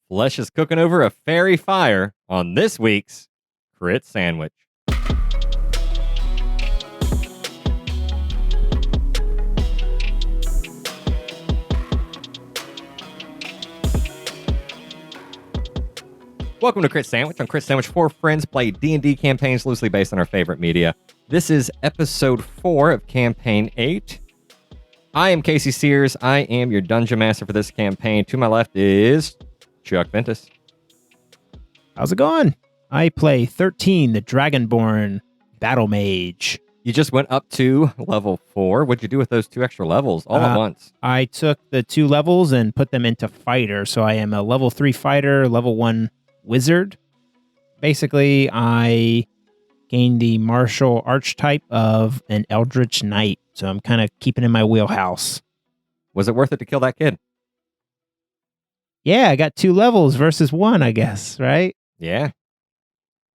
Flesh is cooking over a fairy fire on this week's Crit Sandwich. Welcome to Crit Sandwich. On Crit Sandwich, 4 friends play D&D campaigns loosely based on our favorite media. This is episode 4 of campaign 8. I am Casey Sears. I am your dungeon master for this campaign. To my left is Chuck Ventus. How's it going? I play 13, the Dragonborn Battle Mage. You just went up to level 4. What'd you do with those 2 extra levels all at once? I took the 2 levels and put them into fighter. So I am a level 3 fighter, level 1 wizard. Basically, I gained the martial archetype of an eldritch knight. So I'm kind of keeping in my wheelhouse. Was it worth it to kill that kid? Yeah, I got 2 levels versus 1, I guess, right? Yeah.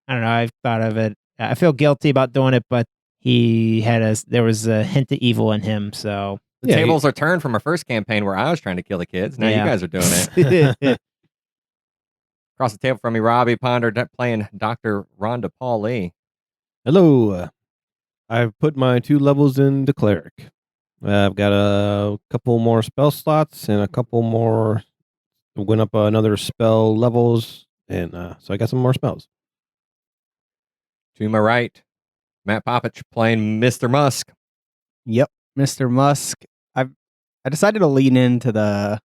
I don't know. I've thought of it. I feel guilty about doing it, but there was a hint of evil in him, so. The tables are turned from our first campaign where I was trying to kill the kids. Now you guys are doing it. Across the table from me, Robbie Ponder playing Dr. Rhonda Paul Leigh. Hello. I've put my 2 levels into cleric. I've got a couple more spell slots and a couple more. Went up another spell levels, and so I got some more spells. To my right, Matt Popich playing Mr. Musk. Yep, Mr. Musk. I decided to lean into the.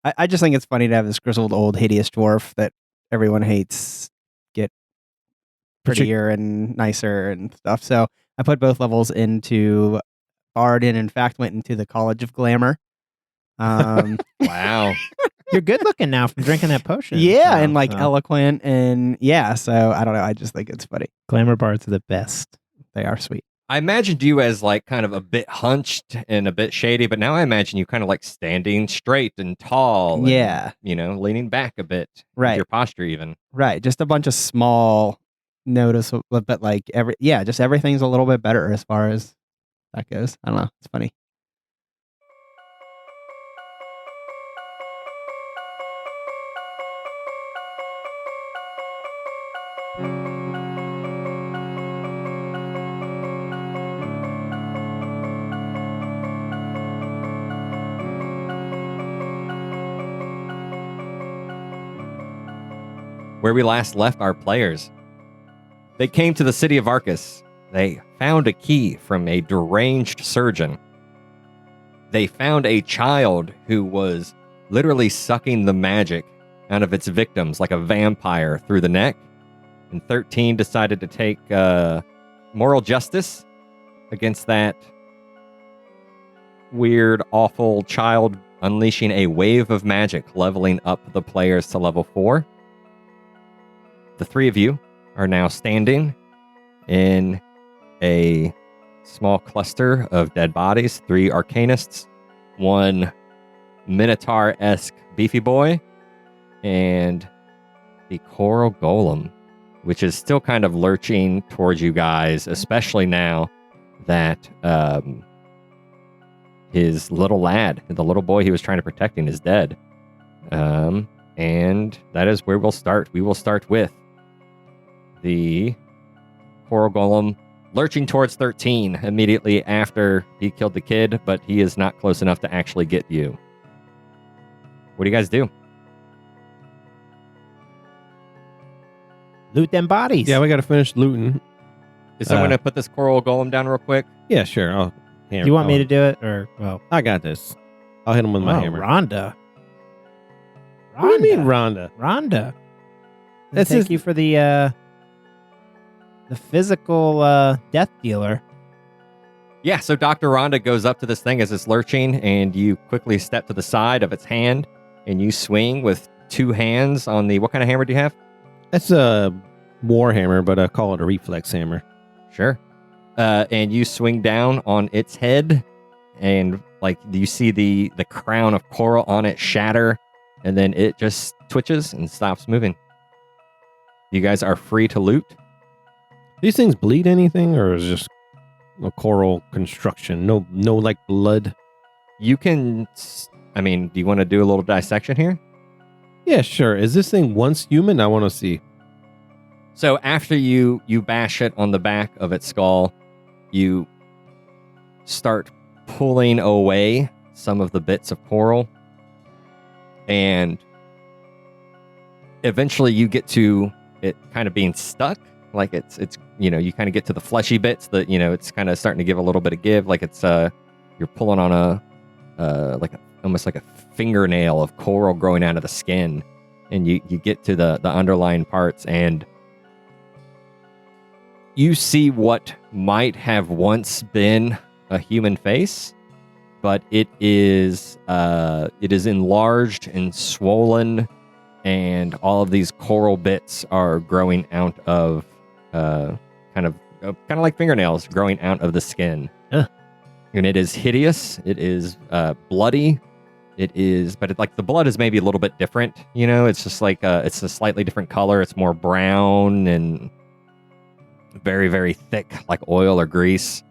I just think it's funny to have this grizzled old hideous dwarf that everyone hates get prettier and nicer and stuff. So I put both levels into Bard and in fact went into the College of Glamour. Wow. You're good looking now from drinking that potion. Yeah, and eloquent and so I don't know. I just think it's funny. Glamour bards are the best. They are sweet. I imagined you as like kind of a bit hunched and a bit shady, but now I imagine you kind of like standing straight and tall. Yeah. And, leaning back a bit. Right. Your posture even. Right. Just a bunch of small noticeable, but like just everything's a little bit better as far as that goes. I don't know. It's funny. Where we last left our players, they came to the city of Arcus. They found a key from a deranged surgeon. They found a child who was literally sucking the magic out of its victims like a vampire through the neck. And 13 decided to take moral justice against that weird, awful child, unleashing a wave of magic, leveling up the players to level 4. The 3 of you are now standing in a small cluster of dead bodies, 3 arcanists, 1 minotaur-esque beefy boy, and the coral golem, which is still kind of lurching towards you guys, especially now that his little lad, the little boy he was trying to protect, is dead. And that is where we'll start. We will start with the coral golem lurching towards 13 immediately after he killed the kid, but he is not close enough to actually get you. What do you guys do? Loot them bodies. Yeah, we got to finish looting. Is someone going to put this coral golem down real quick? Yeah, sure. You want me to do it? Or, well, I got this. I'll hit him with my hammer. Rhonda. What do you mean, Rhonda? Rhonda. Thank you for the physical death dealer. Yeah, so Dr. Rhonda goes up to this thing as it's lurching, and you quickly step to the side of its hand, and you swing with 2 hands on the... What kind of hammer do you have? That's a war hammer, but I call it a reflex hammer. Sure. And you swing down on its head, and like you see the crown of coral on it shatter, and then it just twitches and stops moving. You guys are free to loot. These things bleed anything, or is it just a coral construction? No, like blood. You can. I mean, do you want to do a little dissection here? Yeah, sure. Is this thing once human? I want to see. So after you bash it on the back of its skull, you start pulling away some of the bits of coral, and eventually you get to it kind of being stuck. Like it's you kind of get to the fleshy bits that it's kind of starting to give a little bit of give. Like it's you're pulling on almost like a fingernail of coral growing out of the skin, and you get to the underlying parts, and you see what might have once been a human face, but it is enlarged and swollen, and all of these coral bits are growing out of kind of like fingernails growing out of the skin. Ugh. And it is hideous. It is bloody. It is, but like the blood is maybe a little bit different. It's just like it's a slightly different color. It's more brown and very, very thick, like oil or grease.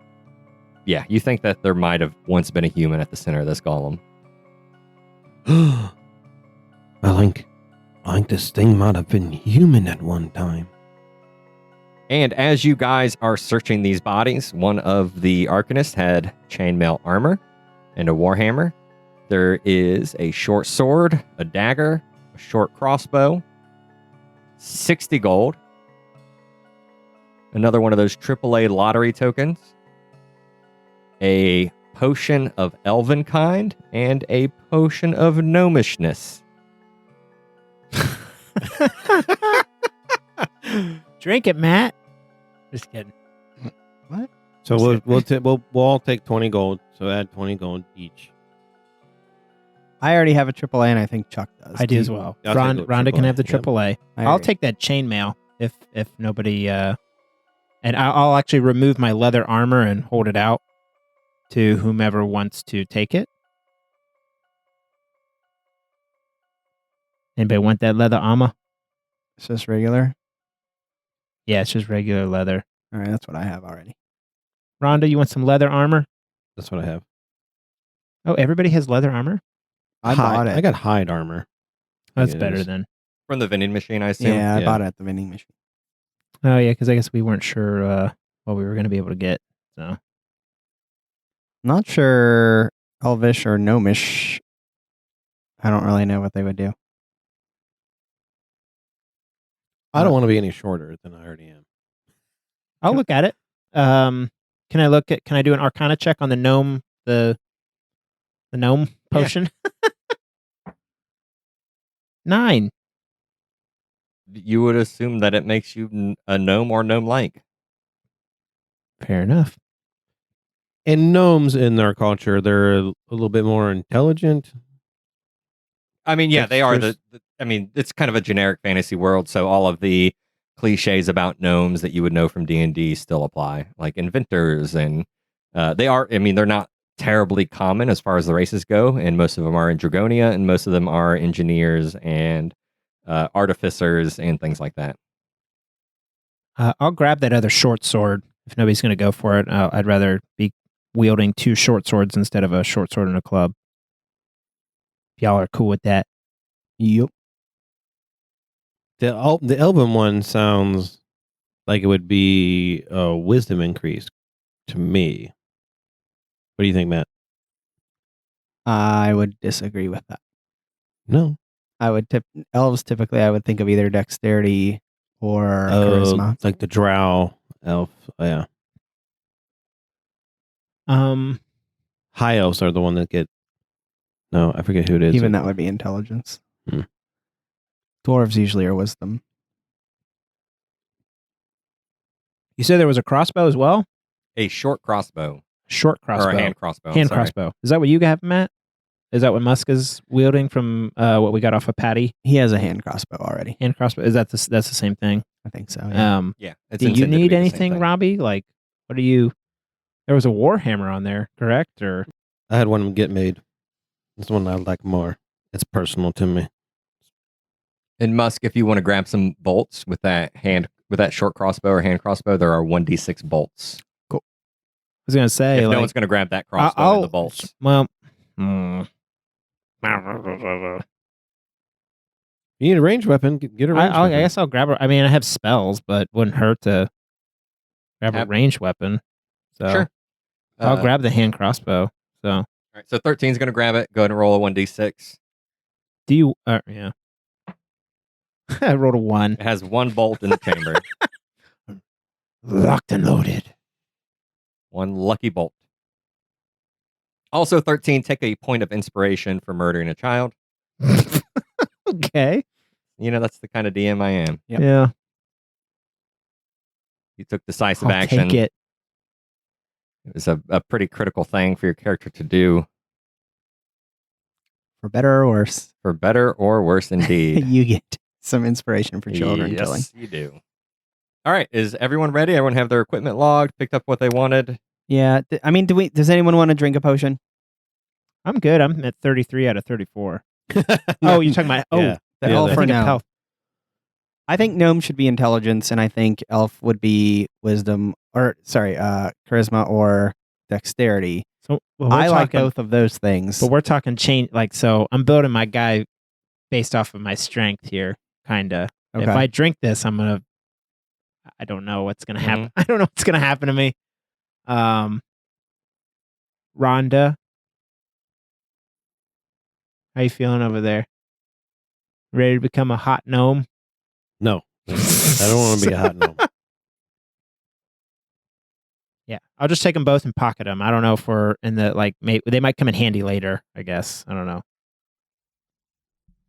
Yeah, you think that there might have once been a human at the center of this golem. I think this thing might have been human at one time. And as you guys are searching these bodies, one of the Arcanists had chainmail armor and a warhammer. There is a short sword, a dagger, a short crossbow, 60 gold, another one of those AAA lottery tokens, a potion of elven kind, and a potion of gnomishness. Drink it, Matt. Just kidding. What? So we'll all take 20 gold. So add 20 gold each. I already have a AAA, and I think Chuck does. I do as well. I'll take the Rhonda can have the AAA, AAA. I I'll agree. take that chainmail if nobody. And I'll actually remove my leather armor and hold it out to whomever wants to take it. Anybody want that leather armor? It's just regular. Yeah, it's just regular leather. All right, that's what I have already. Rhonda, you want some leather armor? That's what I have. Oh, everybody has leather armor? I bought it. I got hide armor. That's It better is. then. From the vending machine, I assume. Yeah, I Yeah. bought it at the vending machine. Oh, yeah, because I guess we weren't sure what we were going to be able to get. So Not sure Elvish or Gnomish. I don't really know what they would do. I don't want to be any shorter than I already am. I'll look at it. Can I do an Arcana check on the gnome, the gnome potion? 9. You would assume that it makes you a gnome or gnome-like. Fair enough. And gnomes in their culture, they're a little bit more intelligent. I mean, yeah, they are There's- I mean, it's kind of a generic fantasy world, so all of the cliches about gnomes that you would know from D&D still apply, like inventors, and they're not terribly common as far as the races go, and most of them are in Dragonia, and most of them are engineers and artificers and things like that. I'll grab that other short sword if nobody's going to go for it. I'd rather be wielding 2 short swords instead of a short sword and a club. If y'all are cool with that. Yep. The elven one sounds like it would be a wisdom increase to me. What do you think, Matt? I would disagree with that. No. I would elves typically. I would think of either dexterity or charisma. Like the drow elf. Oh, yeah. High elves are the one that get. No, I forget who it is. Even that would be intelligence. Hmm. Dwarves usually are wisdom. You said there was a crossbow as well? A short crossbow. Short crossbow. Or a hand crossbow. I'm Hand sorry. crossbow. Is that what you have, Matt? Is that what Musk is wielding from what we got off of Patty? He has a hand crossbow already. Hand crossbow. Is that's the same thing? I think so. Yeah. Yeah. It's Do you intended to be need the same anything, thing. Robbie? Like, what do you? There was a warhammer on there, correct? Or I had one get made. It's the one I like more. It's personal to me. And Musk, if you want to grab some bolts with that short crossbow or hand crossbow, there are 1d6 bolts. I was gonna say, If like, no one's going to grab that crossbow I'll- and the bolts. well, You need a ranged weapon. Get a ranged I weapon. guess I'll grab her. I mean, I have spells, but wouldn't hurt to grab a Have- ranged weapon. So Sure. I'll grab the hand crossbow. So All right, so 13's going to grab it. Go ahead and roll a 1d6. do you? Yeah. I rolled a 1. It has one bolt in the chamber. Locked and loaded. One lucky bolt. Also, 13, take a point of inspiration for murdering a child. Okay. You know, that's the kind of DM I am. Yep. Yeah. You took decisive I'll action. take it. It was a pretty critical thing for your character to do, For better or worse, for better or worse indeed. you get some inspiration for children killing. Yes, you do. All right, is everyone ready? Everyone have their equipment logged, picked up what they wanted? Yeah. I mean, does anyone want to drink a potion? I'm good. I'm at 33 out of 34. Oh, you're talking about Yeah. The Yeah, elf that- for I think of now. health. I think gnome should be intelligence, and I think elf would be wisdom, or sorry, charisma or dexterity. So well, I like talking, both of those things. but we're talking change. Like, so I'm building my guy based off of my strength here, kind of. If Okay. I drink this, I don't know what's gonna happen. I don't know what's gonna happen to me. Rhonda, how you feeling over there? Ready to become a hot gnome? No. I don't want to be a hot gnome. Yeah, I'll just take them both and pocket them. I don't know if we're in the they might come in handy later. I guess I don't know.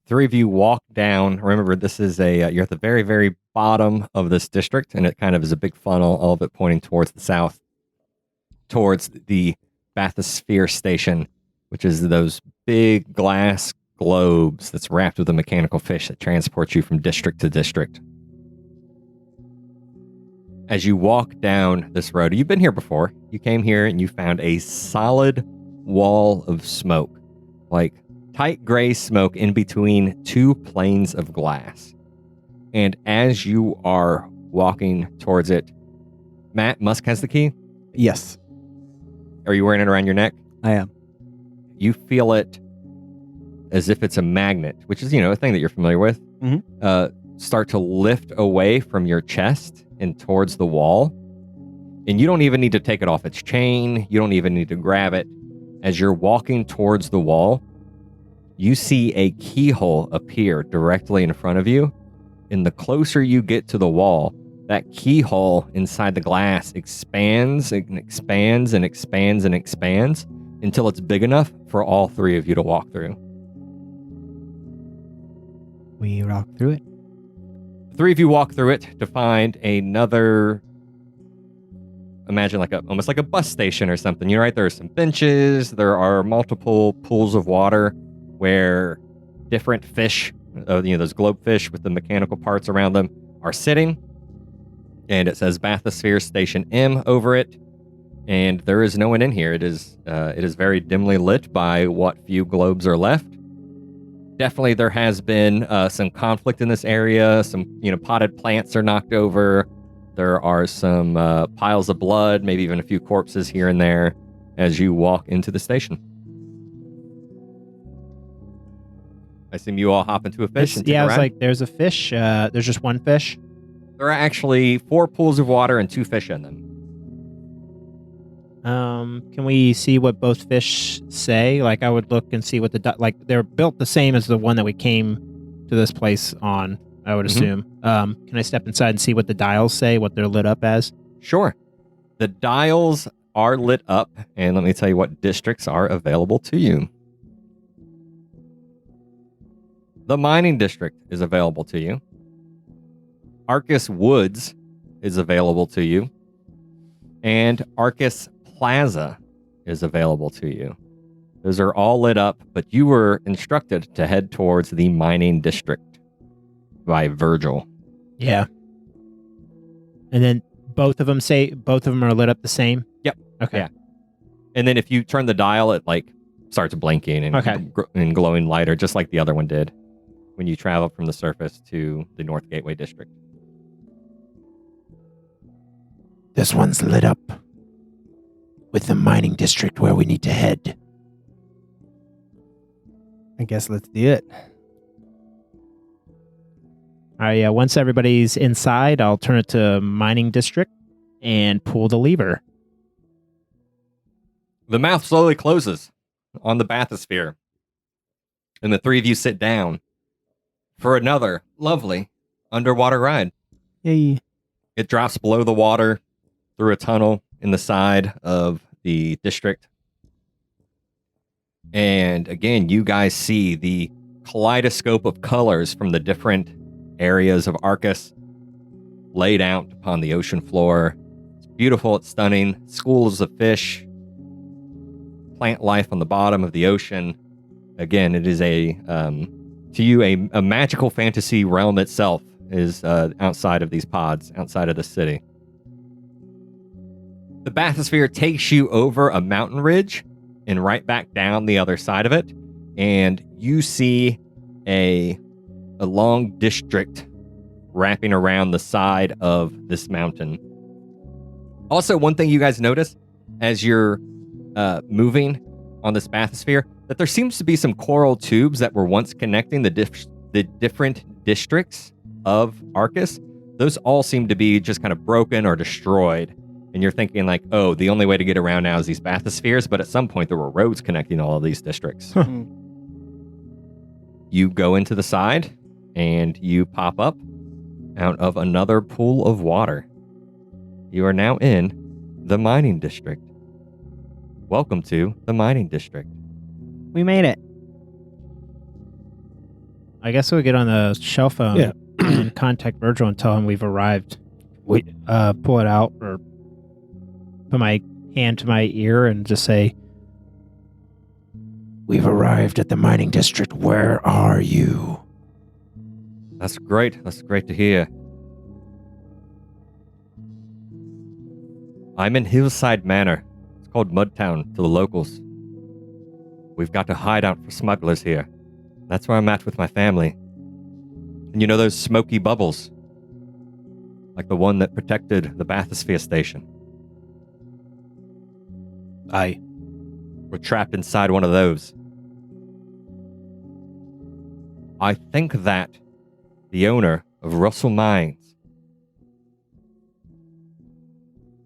3 of you walk down. Remember, this is you're at the very, very bottom of this district, and it kind of is a big funnel, all of it pointing towards the south, towards the bathysphere station, which is those big glass globes that's wrapped with a mechanical fish that transports you from district to district. As you walk down this road, you've been here before. You came here and you found a solid wall of smoke, like tight gray smoke in between 2 planes of glass. And as you are walking towards it, Matt, Musk has the key. Yes, Are you wearing it around your neck? I am. You feel it as if it's a magnet, which is, a thing that you're familiar with, start to lift away from your chest and towards the wall. And you don't even need to take it off its chain. You don't even need to grab it. As you're walking towards the wall, you see a keyhole appear directly in front of you. And the closer you get to the wall, that keyhole inside the glass expands and expands and expands and expands until it's big enough for all 3 of you to walk through. We rock through it. 3 of you walk through it to find another, imagine almost like a bus station or something. You're right, there are some benches, there are multiple pools of water where different fish, those globefish with the mechanical parts around them, are sitting. And it says Bathysphere Station M over it. And there is no one in here. It is very dimly lit by what few globes are left. Definitely there has been some conflict in this area. Some, potted plants are knocked over. There are some piles of blood, maybe even a few corpses here and there as you walk into the station. I assume you all hop into a fish and take a I was ride? like, there's a fish. There's just one fish. There are actually 4 pools of water and 2 fish in them. Can we see what both fish say? Like, I would look and see what they're built the same as the one that we came to this place on, I would assume. Can I step inside and see what the dials say, what they're lit up as? Sure. The dials are lit up, and let me tell you what districts are available to you. The mining district is available to you. Arcus Woods is available to you. And Arcus Plaza is available to you. Those are all lit up, but you were instructed to head towards the mining district by Virgil. Yeah. And then both of them are lit up the same? Yep. Okay. Yeah. And then if you turn the dial, it starts blinking and, and glowing lighter, just like the other one did when you travel from the surface to the North Gateway district. This one's lit up with the mining district where we need to head. I guess let's do it. Once everybody's inside, I'll turn it to mining district and pull the lever. The mouth slowly closes on the bathysphere, and the three of you sit down for another lovely underwater ride. Yay. It drops below the water through a tunnel in the side of the district. And again, you guys see the kaleidoscope of colors from the different areas of Arcus laid out upon the ocean floor. It's beautiful, it's stunning. Schools of fish, plant life on the bottom of the ocean. Again, it is to you a magical fantasy realm itself is outside of these pods, outside of the city. The bathysphere takes you over a mountain ridge and right back down the other side of it, and you see a long district wrapping around the side of this mountain. Also, one thing you guys notice as you're moving on this bathysphere, that there seems to be some coral tubes that were once connecting the different districts of Arcus. Those all seem to be just kind of broken or destroyed. And you're thinking like, oh, the only way to get around now is these bathyspheres, but at some point there were roads connecting all of these districts. You go into the side, and you pop up out of another pool of water. You are now in the mining district. Welcome to the mining district. We made it. I guess we'll get on the shell phone and contact Virgil and tell him we've arrived. Pull it out or put my hand to my ear and just say, "We've arrived at the mining district. Where are you?" That's great. That's great to hear. I'm in Hillside Manor. It's called Mudtown to the locals. We've got a hideout for smugglers here. That's where I'm at with my family. And you know those smoky bubbles? Like the one that protected the bathysphere station. Aye. We're trapped inside one of those. I think that the owner of Russell Mines,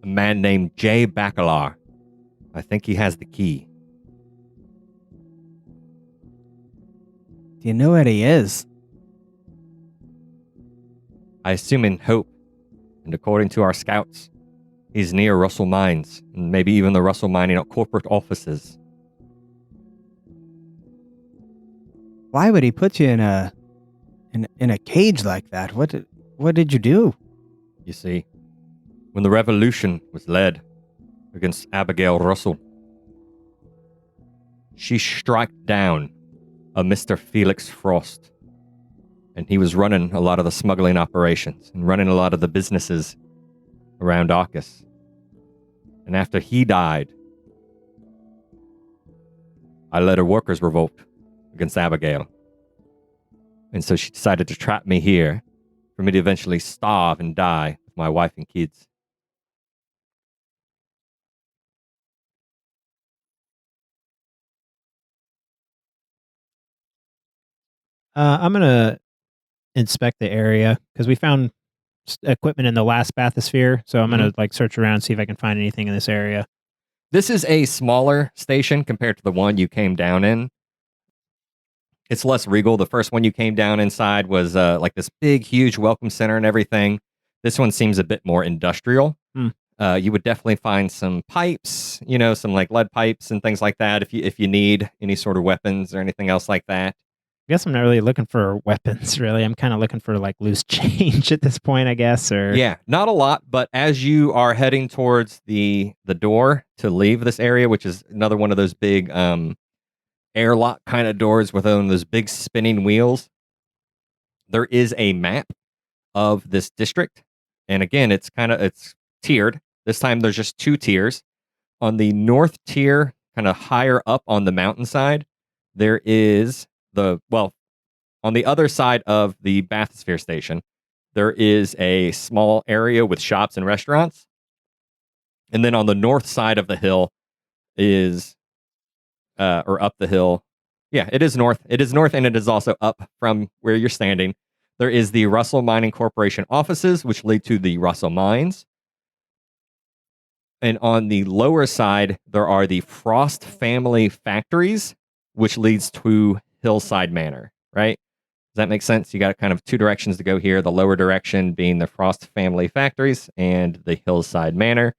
a man named Jay Bacalar, I think he has the key. Do you know where he is? I assume in Hope, and according to our scouts, he's near Russell Mines, and maybe even the Russell Mining corporate offices. Why would he put you in a cage like that? What did you do? You see, when the revolution was led against Abigail Russell, she struck down a Mr. Felix Frost, and he was running a lot of the smuggling operations and running a lot of the businesses around Arcus. And after he died, I led a workers' revolt against Abigail. And so she decided to trap me here for me to eventually starve and die with my wife and kids. I'm going to inspect the area because we found equipment in the last bathysphere. So I'm going to search around, see if I can find anything in this area. This is a smaller station compared to the one you came down in. It's less regal. The first one you came down inside was like this big, huge welcome center and everything. This one seems a bit more industrial. You would definitely find some pipes, some like lead pipes and things like that if you need any sort of weapons or anything else like that. I guess I'm not really looking for weapons, really. I'm kind of looking for like loose change at this point, I guess. Or yeah, not a lot. But as you are heading towards the door to leave this area, which is another one of those big airlock kind of doors with those big spinning wheels, there is a map of this district. And again, it's tiered. This time there's just 2 tiers. On the north tier, kind of higher up on the mountainside, there is on the other side of the bathysphere station, there is a small area with shops and restaurants. And then on the north side of the hill is, or up the hill. Yeah, it is north. It is north, and it is also up from where you're standing. There is the Russell Mining Corporation offices, which lead to the Russell Mines. And on the lower side, there are the Frost family factories, which leads to Hillside Manor, right? Does that make sense? You got kind of two directions to go here. The lower direction being the Frost family factories and the Hillside Manor.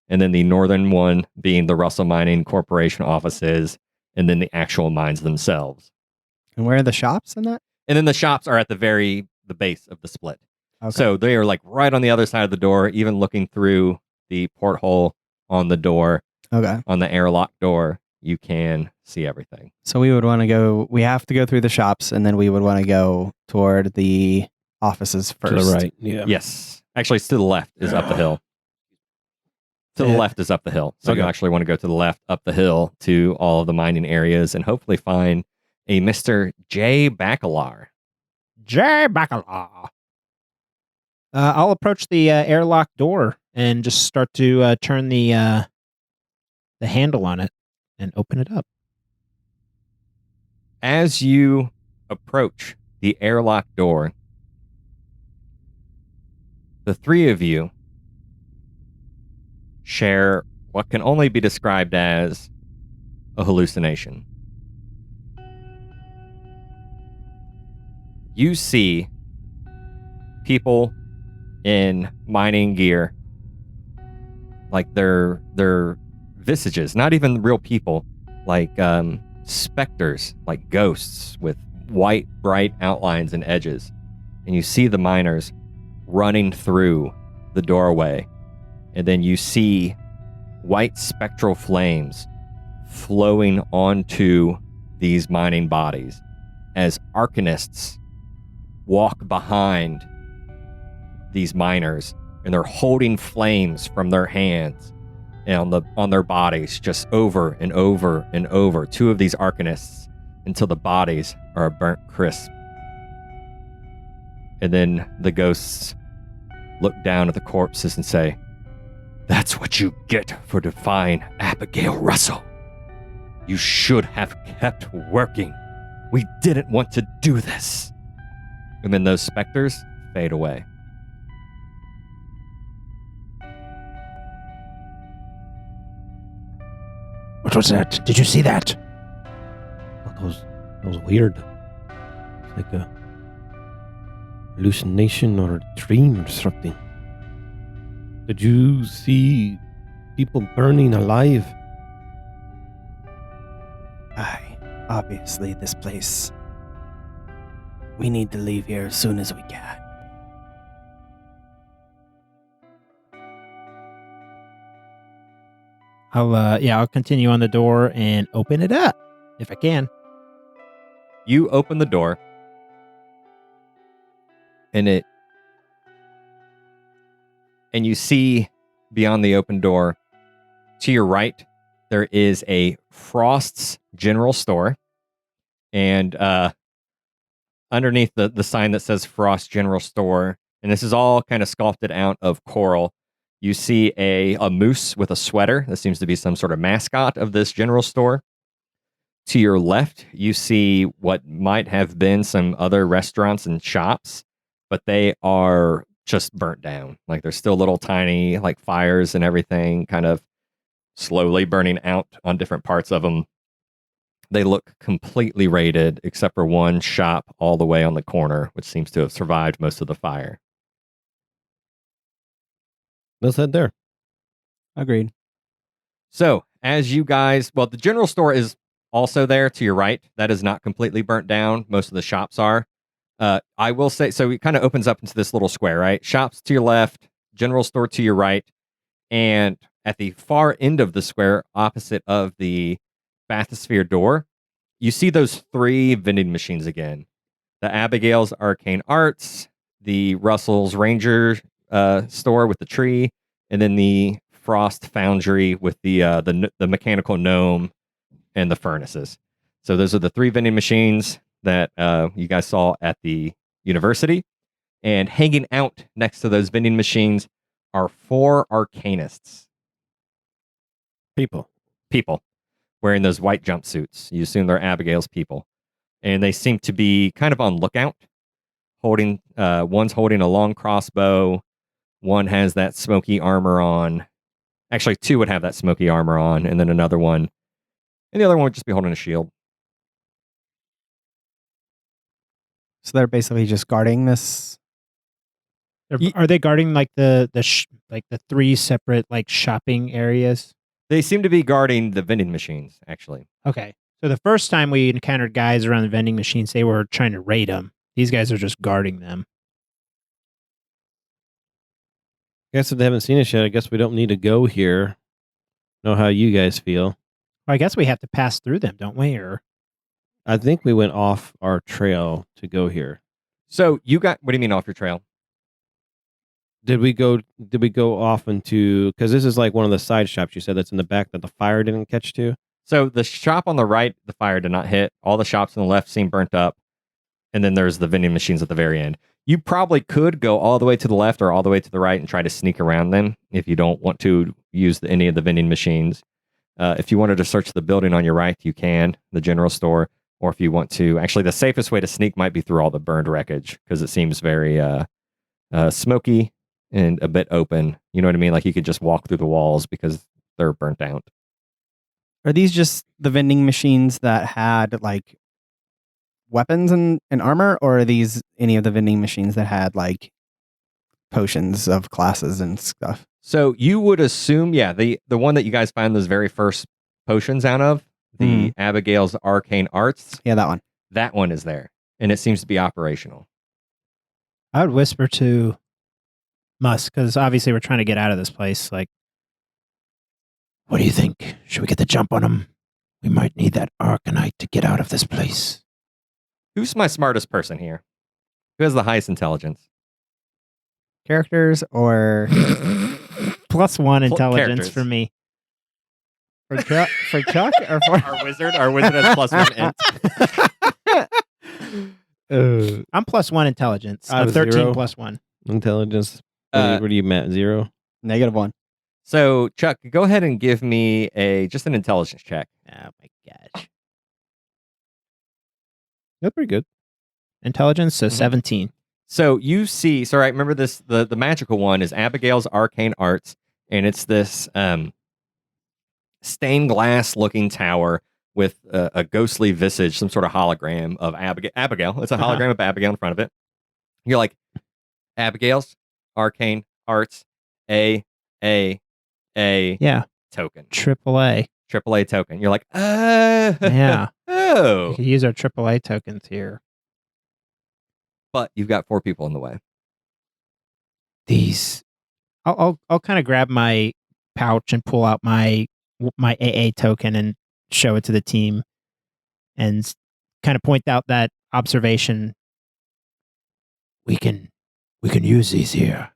And then the northern one being the Russell Mining Corporation offices and then the actual mines themselves. And where are the shops in that? And then the shops are at the base of the split. Okay. So they are like right on the other side of the door, even looking through the porthole on the door, Okay. on the airlock door, you can see everything. So we would want to go, we have to go through the shops and then we would want to go toward the offices first. To the right. Yeah. Yes. Actually, it's to the left is up the hill. To the left is up the hill. So you Okay. actually want to go to the left up the hill to all of the mining areas and hopefully find a Mr. J. Bacalar. Jay Bacala. I'll approach the airlock door and just start to turn the handle on it and open it up. As you approach the airlock door, the three of you share what can only be described as a hallucination. You see people in mining gear, like their visages, not even real people, like specters, like ghosts with white, bright outlines and edges. And you see the miners running through the doorway. And then you see white spectral flames flowing onto these mining bodies as arcanists walk behind these miners, and they're holding flames from their hands and on their bodies, just over and over and over. Two of these arcanists until the bodies are burnt crisp. And then the ghosts look down at the corpses and say, "That's what you get for defying Abigail Russell. You should have kept working. We didn't want to do this." And then those specters fade away. What was that? Did you see that? That was weird. It's like a hallucination or a dream or something. Did you see people burning alive? Aye, obviously this place. We need to leave here as soon as we can. I'll continue on the door and open it up if I can. You open the door, and you see beyond the open door, to your right, there is a Frost's General Store, and underneath the sign that says Frost General Store, and this is all kind of sculpted out of coral, you see a moose with a sweater. That seems to be some sort of mascot of this general store. To your left, you see what might have been some other restaurants and shops, but they are just burnt down. Like there's still little tiny like fires and everything kind of slowly burning out on different parts of them. They look completely raided except for one shop all the way on the corner, which seems to have survived most of the fire. Let's head there. Agreed. So as you guys, well, the general store is also there to your right. That is not completely burnt down. Most of the shops are. I will say, so it kind of opens up into this little square, right? Shops to your left, general store to your right, and at the far end of the square, opposite of the bathysphere door, you see those three vending machines again. The Abigail's Arcane Arts, the Russell's Ranger store with the tree, and then the Frost Foundry with the mechanical gnome and the furnaces. So those are the three vending machines that you guys saw at the university. And hanging out next to those vending machines are four arcanists. People. Wearing those white jumpsuits. You assume they're Abigail's people. And they seem to be kind of on lookout, holding one's holding a long crossbow, one has that smoky armor on. Actually, two would have that smoky armor on, and then another one, and the other one would just be holding a shield. So they're basically just guarding this. Are they guarding like the three separate like shopping areas? They seem to be guarding the vending machines, actually. Okay. So the first time we encountered guys around the vending machines, they were trying to raid them. These guys are just guarding them. I guess if they haven't seen us yet, I guess we don't need to go here. Know how you guys feel. Well, I guess we have to pass through them, don't we? Or I think we went off our trail to go here. So you got, what do you mean off your trail? Did we go off into, because this is like one of the side shops you said that's in the back that the fire didn't catch to? So the shop on the right, the fire did not hit. All the shops on the left seem burnt up. And then there's the vending machines at the very end. You probably could go all the way to the left or all the way to the right and try to sneak around them if you don't want to use any of the vending machines. If you wanted to search the building on your right, you can, the general store. Or if you want to, actually the safest way to sneak might be through all the burned wreckage because it seems very smoky and a bit open. You know what I mean? Like you could just walk through the walls because they're burnt out. Are these just the vending machines that had like weapons and armor, or are these any of the vending machines that had like potions of classes and stuff? So you would assume, yeah, the one that you guys find those very first potions out of, the Abigail's Arcane Arts. Yeah, that one. That one is there, and it seems to be operational. I would whisper to Musk, because obviously we're trying to get out of this place. Like, what do you think? Should we get the jump on him? We might need that Arcanite to get out of this place. Who's my smartest person here? Who has the highest intelligence? Characters or +1 intelligence characters. for me. for Chuck or for Our wizard has +1 int. I'm +1 intelligence. I I'm was 13 0. +1. Intelligence. What are you, Matt? 0? -1? So Chuck, go ahead and give me just an intelligence check. Oh my gosh. That's pretty good. Intelligence, so 17. So you see, so right, remember this, the magical one is Abigail's Arcane Arts, and it's this stained glass looking tower with a ghostly visage, some sort of hologram of Abigail. It's a hologram of Abigail in front of it. You're like, Abigail's Arcane Arts, Yeah. token. AAA. AAA token. You're like, Yeah. oh. We could use our AAA tokens here. But you've got 4 people in the way. These. I'll kind of grab my pouch and pull out my AA token and show it to the team and kind of point out that observation. We can use these here.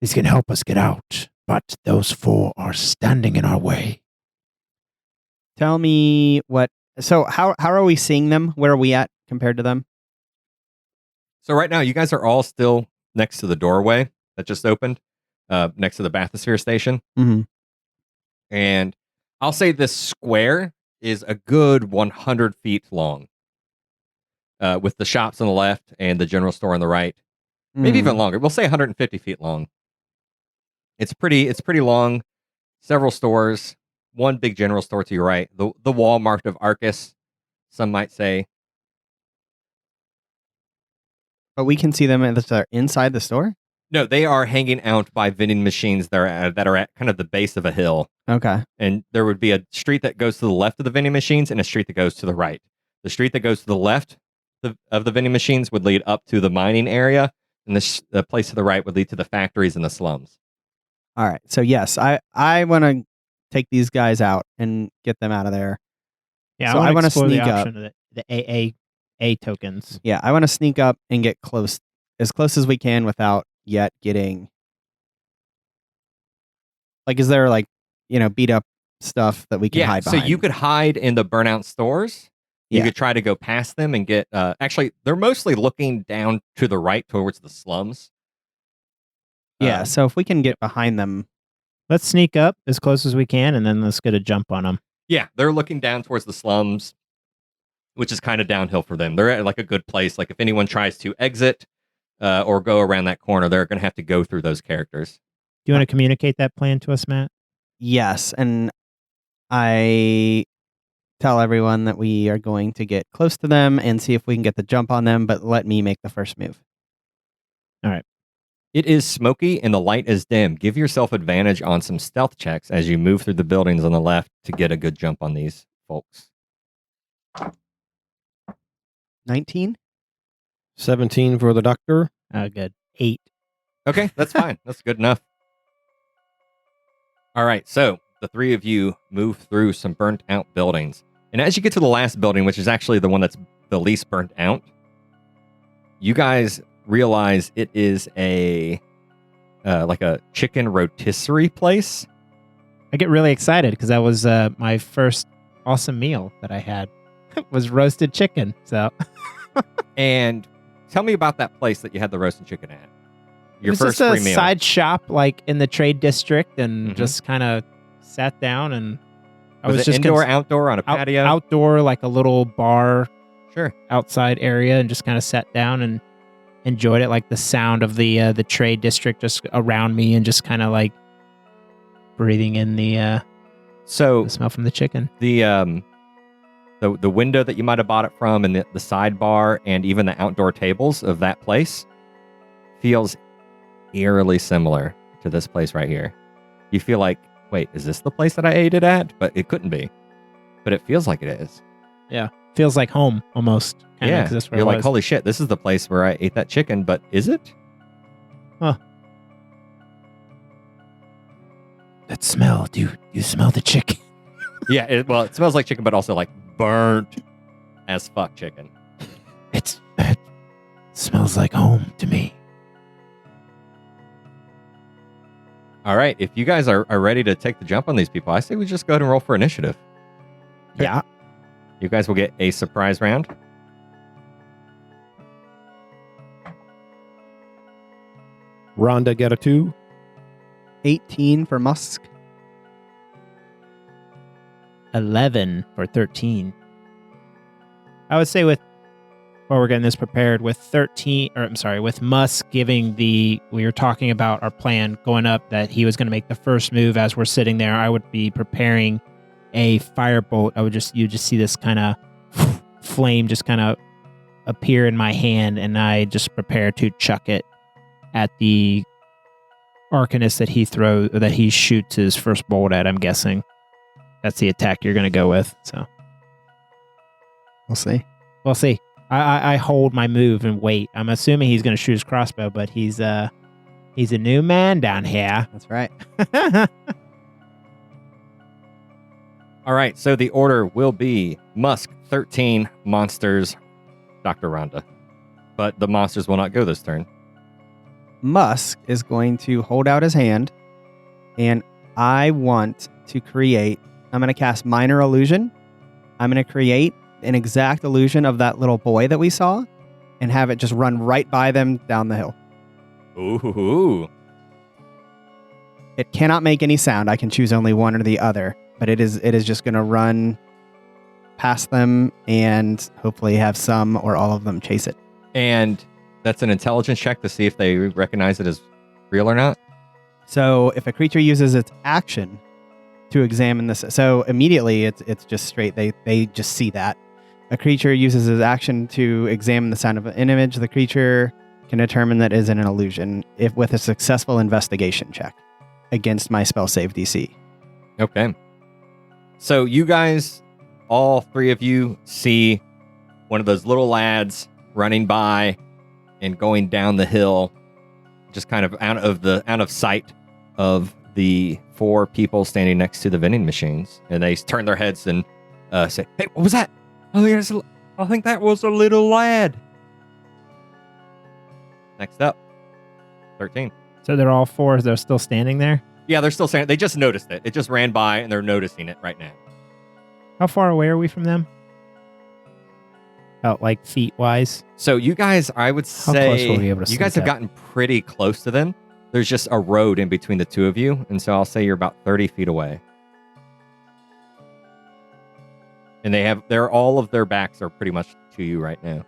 These can help us get out, but those 4 are standing in our way. Tell me what. So how are we seeing them? Where are we at compared to them? So right now, you guys are all still next to the doorway that just opened, next to the bathysphere station. Mm-hmm. And I'll say this square is a good 100 feet long, with the shops on the left and the general store on the right. Maybe even longer. We'll say 150 feet long. It's pretty long. Several stores. One big general store to your right. The wall marked of Arcus, some might say. But we can see them that are inside the store? No, they are hanging out by vending machines that are at kind of the base of a hill. Okay. And there would be a street that goes to the left of the vending machines and a street that goes to the right. The street that goes to the left of the vending machines would lead up to the mining area, and the place to the right would lead to the factories and the slums. All right. So yes, I want to take these guys out and get them out of there. Yeah, So I wanna explore sneak the up. option of the AA tokens. Yeah, I want to sneak up and get as close as we can without yet getting. Like, is there like, beat up stuff that we can hide so behind? you could hide in the burnout stores. You Yeah. could try to go past them and get. Actually, they're mostly looking down to the right towards the slums. Yeah. So if we can get behind them, Let's sneak up as close as we can, and then let's get a jump on them. Yeah, they're looking down towards the slums. which is kind of downhill for them. They're at like a good place. Like if anyone tries to exit or go around that corner, they're going to have to go through those characters. Do you want to communicate that plan to us, Matt? Yes, and I tell everyone that we are going to get close to them and see if we can get the jump on them, but let me make the first move. It is smoky and the light is dim. Give yourself advantage on some stealth checks as you move through the buildings on the left to get a good jump on these folks. 19? 17 for the doctor. Good. 8. Okay, that's fine. That's good enough. All right, so the three of you move through some burnt out buildings. And as you get to the last building, which is actually the one that's the least burnt out, you guys realize it is a like a chicken rotisserie place. I get really excited because that was my first awesome meal that I had. Was roasted chicken. So, And tell me about that place that you had the roasted chicken at. Your it was first just free a meal. side shop like in the trade district, and Mhm. just kind of sat down and I was was it just indoor, outdoor, on a patio? outdoor, like a little bar Sure. outside area, and just kind of sat down and enjoyed it, like the sound of the trade district just around me, and just kind of like breathing in the So smell from the chicken. the window that you might have bought it from, and the sidebar, and even the outdoor tables of that place feels eerily similar to this place right here. You feel like, wait, is this the place that I ate it at? But it couldn't be. But it feels like it is. Feels like home almost. Kinda, Yeah, 'cause that's where you're I like, was. holy shit, this is the place where I ate that chicken, but is it? That smell, dude. You smell the chicken. Yeah, it smells like chicken, but also like burnt as fuck chicken. It smells like home to me. All right, if you guys are ready to take the jump on these people, I say we just go ahead and roll for initiative. Yeah. You guys will get a surprise round. Rhonda get a 2. 18 for Musk. 11 for 13. I would say while we're getting this prepared, with Musk giving we were talking about our plan going up, that he was going to make the first move as we're sitting there. I would be preparing a firebolt. You just see this kind of flame just kind of appear in my hand, and I just prepare to chuck it at the Arcanist that he shoots his first bolt at. I'm guessing that's the attack you're going to go with. So We'll see. we'll see. I hold my move and wait. I'm assuming he's going to shoot his crossbow, but he's a new man down here. That's right. All right, so the order will be Musk, 13, monsters, Dr. Rhonda. But the monsters will not go this turn. Musk is going to hold out his hand, and I want to I'm going to cast Minor Illusion. I'm going to create an exact illusion of that little boy that we saw and have it just run right by them down the hill. Ooh. It cannot make any sound. I can choose only one or the other, but it is just going to run past them and hopefully have some or all of them chase it. And that's an intelligence check to see if they recognize it as real or not? So if a creature uses its action to examine this, so immediately it's just straight. They just see that. A creature uses its action to examine the sound of an image. The creature can determine that is an illusion if with a successful investigation check against my spell save DC. Okay. So you guys, all three of you, see one of those little lads running by and going down the hill, just kind of out of sight of the four people standing next to the vending machines. And they turn their heads and say, "Hey, what was that? I think that was a little lad." Next up, 13. So they're all four. They're still standing there. Yeah, they're still standing. They just noticed it. It just ran by, and they're noticing it right now. How far away are we from them? About like feet wise. So you guys, I would How say, close were we able to you guys sneak have up? gotten pretty close to them. There's just a road in between the two of you, and so I'll say you're about 30 feet away. And all of their backs are pretty much to you right now.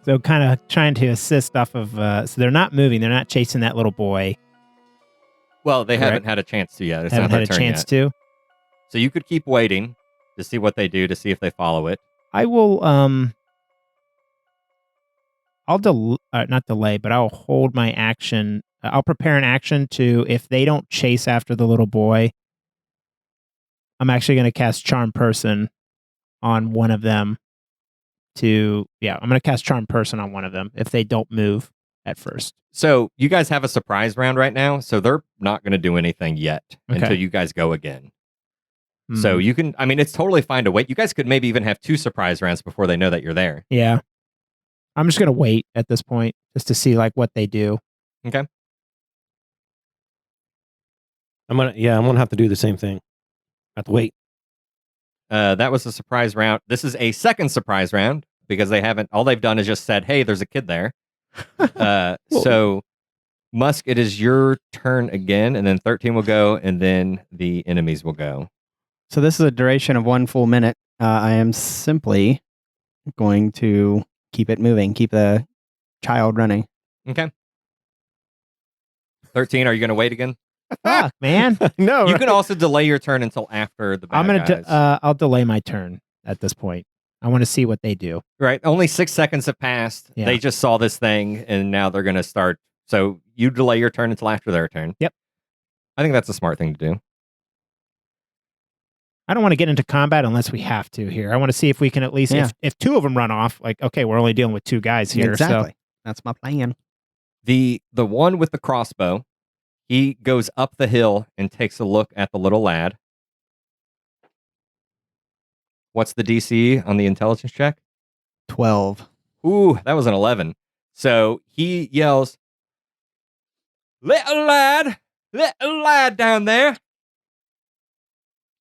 So kind of trying to assist off of, so they're not moving. They're not chasing that little boy. Well, they Correct. haven't had a chance to yet. It's Haven't not had their a turn chance yet. to. So you could keep waiting to see what they do, to see if they follow it. I will, I'll not delay, but I'll hold my action. I'll prepare an action to, if they don't chase after the little boy, I'm actually going to cast Charm Person on one of them I'm going to cast Charm Person on one of them if they don't move at first. So you guys have a surprise round right now, so they're not going to do anything yet Okay. until you guys go again. So you can, I mean, it's totally fine to wait. You guys could maybe even have 2 surprise rounds before they know that you're there. Yeah. I'm just going to wait at this point just to see like what they do. Okay. I'm gonna have to do the same thing. I have to wait. That was a surprise round. This is a second surprise round because all they've done is just said, hey, there's a kid there. So Musk, it is your turn again, and then 13 will go, and then the enemies will go. So this is a duration of 1 full minute. I am simply going to keep it moving, keep the child running. Okay. 13, are you going to wait again? Fuck, man. No, You can also delay your turn until after the bad I'm going guys. to, I'll delay my turn at this point. I want to see what they do. Right. Only 6 seconds have passed. Yeah. They just saw this thing, and now they're going to start. So you delay your turn until after their turn. Yep. I think that's a smart thing to do. I don't want to get into combat unless we have to here. I want to see if we can at least, if 2 of them run off, like, okay, we're only dealing with 2 guys here. Exactly. So. That's my plan. The one with the crossbow, he goes up the hill and takes a look at the little lad. What's the DC on the intelligence check? 12. Ooh, that was an 11. So he yells, little lad down there.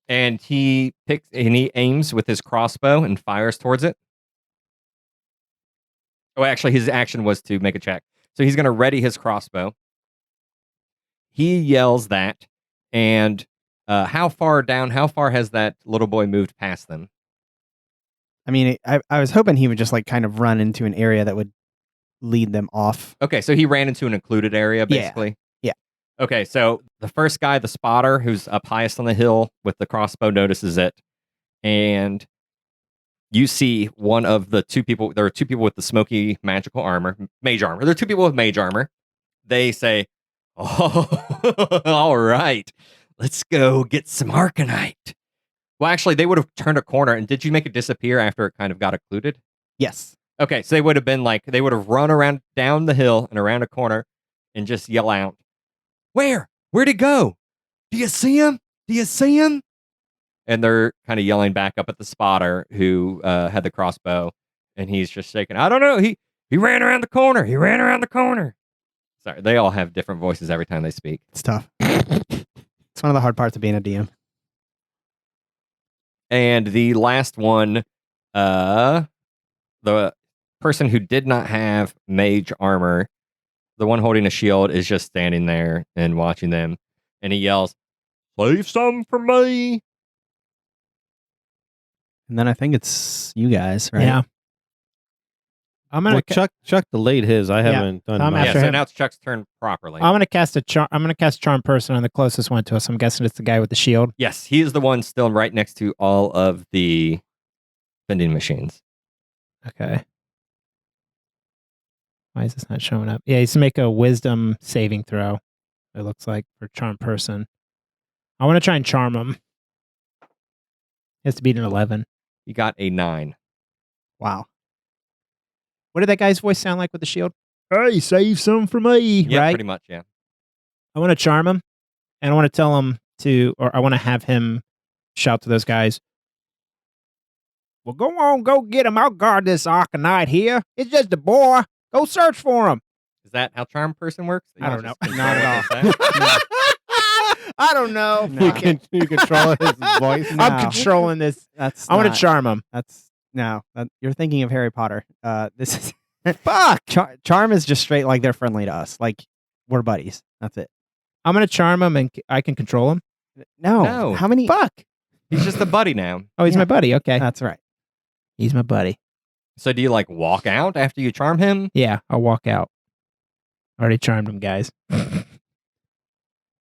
And he aims with his crossbow and fires towards it. Oh, actually, his action was to make a check. So he's going to ready his crossbow. He yells that, and how far has that little boy moved past them? I mean, I was hoping he would just like kind of run into an area that would lead them off. Okay, so he ran into an occluded area, basically? Yeah. Okay, so the first guy, the spotter, who's up highest on the hill with the crossbow, notices it. And you see one of the 2 people. There are 2 people with the smoky magical armor, mage armor. There are 2 people with mage armor. They say, oh, all right, let's go get some Arcanite. Well, actually, they would have turned a corner. And did you make it disappear after it kind of got occluded? Yes. Okay, so they would have run around down the hill and around a corner and just yell out, where'd he go? Do you see him? Do you see him? And they're kind of yelling back up at the spotter who had the crossbow, and he's just shaking. I don't know. He ran around the corner. He ran around the corner. Sorry, they all have different voices every time they speak. It's tough. It's one of the hard parts of being a DM. And the last one, the person who did not have mage armor, the one holding a shield, is just standing there and watching them. And he yells, save some for me. And then I think it's you guys, right? Yeah. I'm gonna Chuck delayed his. I haven't done I'm mine. Yeah, after so him. now it's Chuck's turn properly. I'm gonna cast Charm Person on the closest one to us. I'm guessing it's the guy with the shield. Yes, he is the one still right next to all of the vending machines. Okay. Why is this not showing up? Yeah, he's to make a Wisdom saving throw. It looks like for Charm Person. I want to try and charm him. He has to beat an 11. He got a 9. Wow. What did that guy's voice sound like with the shield? Hey, save some for me, Yeah, right? pretty much, yeah. I want to charm him, and I want to tell him or I want to have him shout to those guys, well, go on, go get him. I'll guard this Arcanite here. It's just a boy. Go search for him. Is that how Charm Person works? You I don't just know. control Not at what they say? I don't know. No. You control his voice. No. I'm controlling this. That's I want not- to charm him. That's no. You're thinking of Harry Potter. This is fuck. Charm is just straight like they're friendly to us. Like we're buddies. That's it. I'm gonna charm him, and I can control him. No. No. How many? Fuck. He's just a buddy now. Oh, he's Yeah. my buddy. Okay, That's right. he's my buddy. So do you like walk out after you charm him? Yeah, I'll walk out. Already charmed him, guys.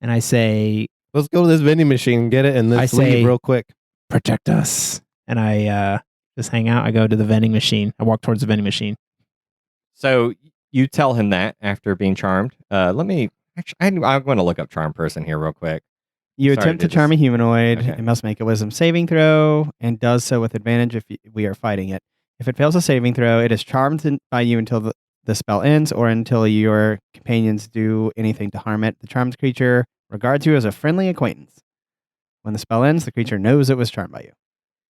And I say, Let's go to this vending machine and get it, and let's I say- leave real quick. protect us. And I just hang out. I go to the vending machine. I walk towards the vending machine. So you tell him that after being charmed. Let me. Actually, I'm going to look up charm person here real quick. You Sorry attempt to do charm a this. humanoid. Okay. It must make a wisdom saving throw and does so with advantage if we are fighting it. If it fails a saving throw, it is charmed by you until the spell ends or until your companions do anything to harm it. The charmed creature regards you as a friendly acquaintance. When the spell ends, the creature knows it was charmed by you.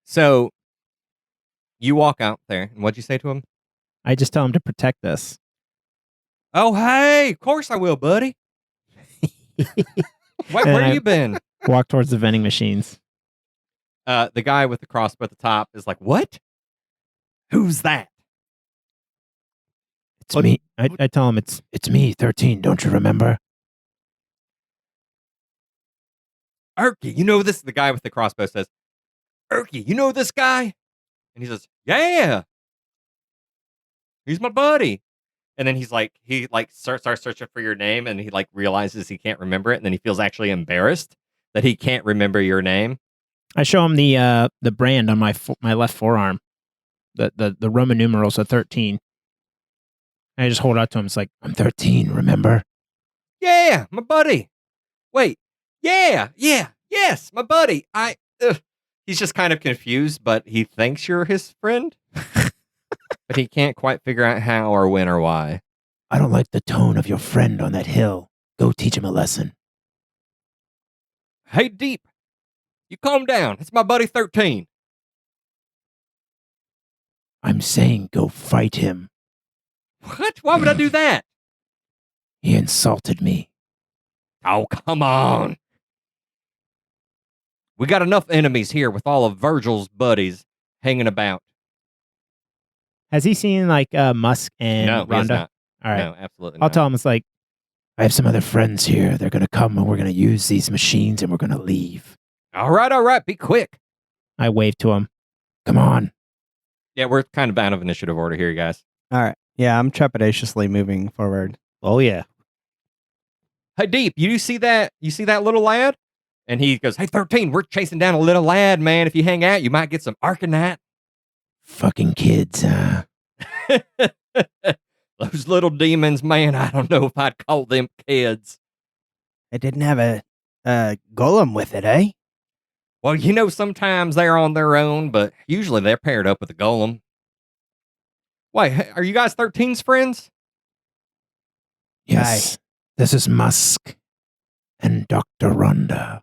So you walk out there, and what'd you say to him? I just tell him to protect us. Oh, hey, of course I will, buddy. Where I- you been? Walk towards the vending machines. The guy with the crossbow at the top is like, what? Who's that? It's me. I tell him it's me, 13. Don't you remember? Erky, you know this? The guy with the crossbow says, Erky, you know this guy? And he says, yeah. He's my buddy. And then he starts searching for your name, and he like realizes he can't remember it, and then he feels actually embarrassed that he can't remember your name. I show him the brand on my left forearm. The Roman numerals are 13. I just hold out to him. It's like, I'm 13, remember? Yeah, my buddy. Wait, yes, my buddy. He's just kind of confused, but he thinks you're his friend. But he can't quite figure out how or when or why. I don't like the tone of your friend on that hill. Go teach him a lesson. Hey, Deep, you calm down. It's my buddy 13. I'm saying go fight him. What? Why would I do that? He insulted me. Oh, come on. We got enough enemies here with all of Virgil's buddies hanging about. Has he seen like Musk and No, he has Rhonda? not. All right. No, absolutely I'll not. tell him it's like, I have some other friends here. They're going to come and we're going to use these machines and we're going to leave. All right, be quick. I wave to him. Come on. Yeah, we're kind of out of initiative order here, guys. All right. Yeah, I'm trepidatiously moving forward. Oh yeah. Hey, Deep, you see that? You see that little lad? And he goes, hey, 13, we're chasing down a little lad, man. If you hang out, you might get some Arcanite. Fucking kids, huh? Those little demons, man, I don't know if I'd call them kids. It didn't have a golem with it, eh? Well, you know, sometimes they're on their own, but usually they're paired up with a golem. Wait, are you guys 13's friends? Yes. This is Musk and Dr. Rhonda.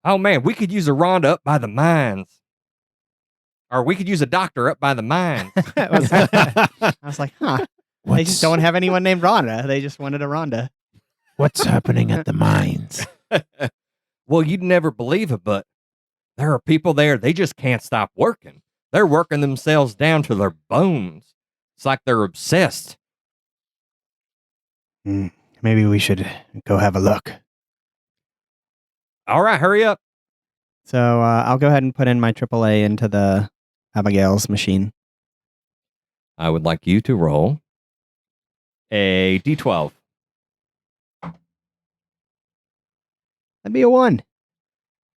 Oh, man, we could use a Rhonda up by the mines. Or we could use a doctor up by the mines. I was like, huh. They just What's, don't have anyone named Rhonda. They just wanted a Rhonda. what's happening at the mines? Well, you'd never believe it, but there are people there, they just can't stop working. They're working themselves down to their bones. It's like they're obsessed. Maybe we should go have a look. All right, hurry up. So I'll go ahead and put in my AAA into the Abigail's machine. I would like you to roll a D12. That'd be a 1.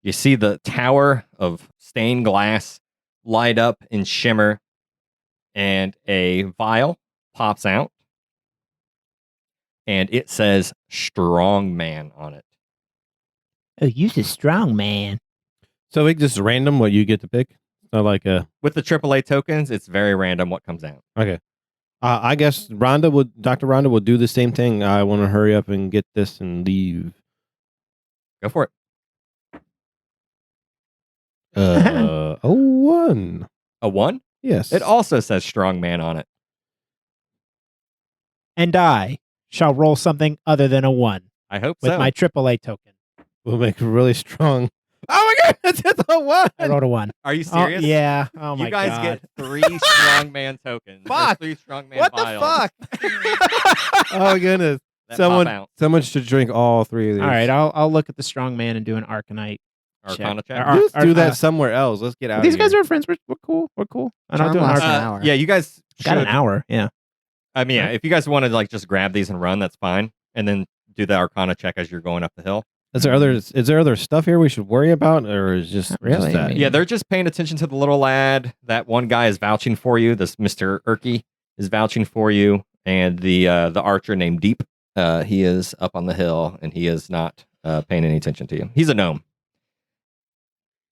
You see the tower of stained glass light up and shimmer, and a vial pops out, and it says Strong Man on it. Oh, you's a strong man. So it's just random what you get to pick. So like With the AAA tokens, it's very random what comes out. okay. I guess Dr. Rhonda would do the same thing. I want to hurry up and get this and leave. Go for it. A 1. A 1? Yes. It also says Strong Man on it. And I shall roll something other than a 1 I hope with so. my AAA token. will make it really strong. Oh my god, it's a 1. I rolled a 1. Are you Oh, serious? yeah. Oh my You guys God. get 3 Strong Man tokens. There's Fuck. 3 Strong Man What vials. the fuck? Oh my goodness. that pop out. Someone should drink all three of these. All right, I'll look at the strong man and do an Arcanite. Arcana check. Or- Let's do that uh, somewhere else. Let's get out These of guys here. are friends. We're cool. We're cool. And I'll Charm do an lasts an Arcanite. hour. Yeah, you guys Got an should- hour. Yeah. I mean, yeah, if you guys want to like just grab these and run, that's fine. And then do the Arcana check as you're going up the hill. Is there other stuff here we should worry about, or is just Not really, just that? I mean- Yeah, they're just paying attention to the little lad. That one guy is vouching for you. This Mr. Erky is vouching for you, and the archer named Deep, he is up on the hill, and he is not paying any attention to you. He's a gnome.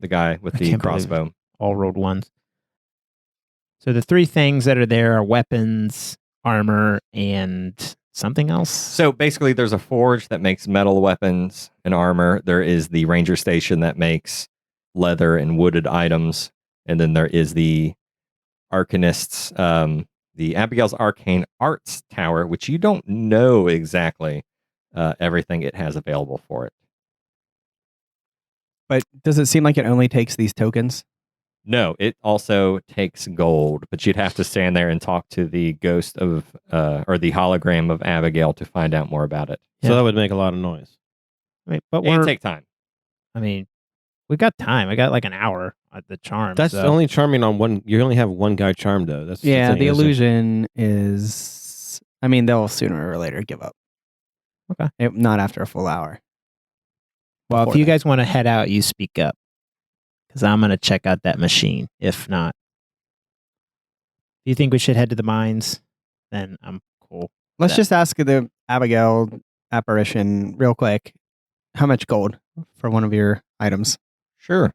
The guy with I the can't believe crossbow. All rolled ones. So the three things that are there are weapons, armor, and something else. So basically, there's a forge that makes metal weapons and armor. There is the ranger station that makes leather and wooded items, and then there is the arcanist's, the Abigail's Arcane Arts Tower, which you don't know exactly everything it has available for it. But does it seem like it only takes these tokens? No, it also takes gold, but you'd have to stand there and talk to the ghost of, or the hologram of Abigail to find out more about it. So Yeah. that would make a lot of noise. Wait, but And we're, take time. I mean, we got time. I got like an hour at the charm. That's so. only charming on one. You only have one guy charmed though. That's Yeah, thing, the isn't it? illusion is. I mean, they'll sooner or later give up. Okay. Not after a full hour. Well, if before you that. guys want to head out, you speak up. Because I'm going to check out that machine. If not, if you think we should head to the mines, then I'm cool. Let's that. just ask the Abigail apparition real quick. How much gold for one of your items? Sure.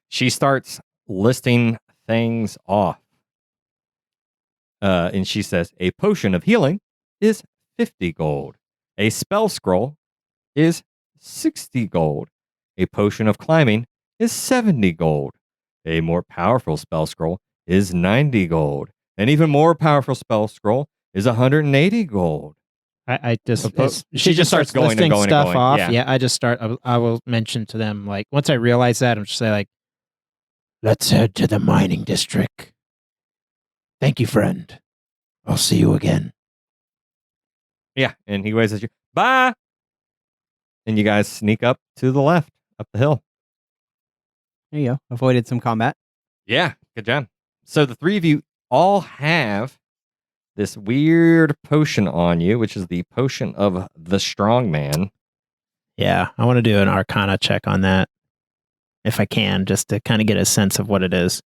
She starts listing things off. And she says, a potion of healing is 50 gold. A spell scroll is 60 gold. A potion of climbing is 70 gold. A more powerful spell scroll is 90 gold. An even more powerful spell scroll is 180 gold. I just She just starts going and listing going and stuff going, off. yeah. I just start. I will mention to them like once I realize that I'm just say like, let's head to the mining district. Thank you, friend. I'll see you again. Yeah. And he waves at you. Bye. And you guys sneak up to the left, up the hill. There you go. Avoided some combat. Yeah, good job. So the three of you all have this weird potion on you, which is the potion of the strong man. Yeah, I want to do an Arcana check on that if I can, just to kind of get a sense of what it is.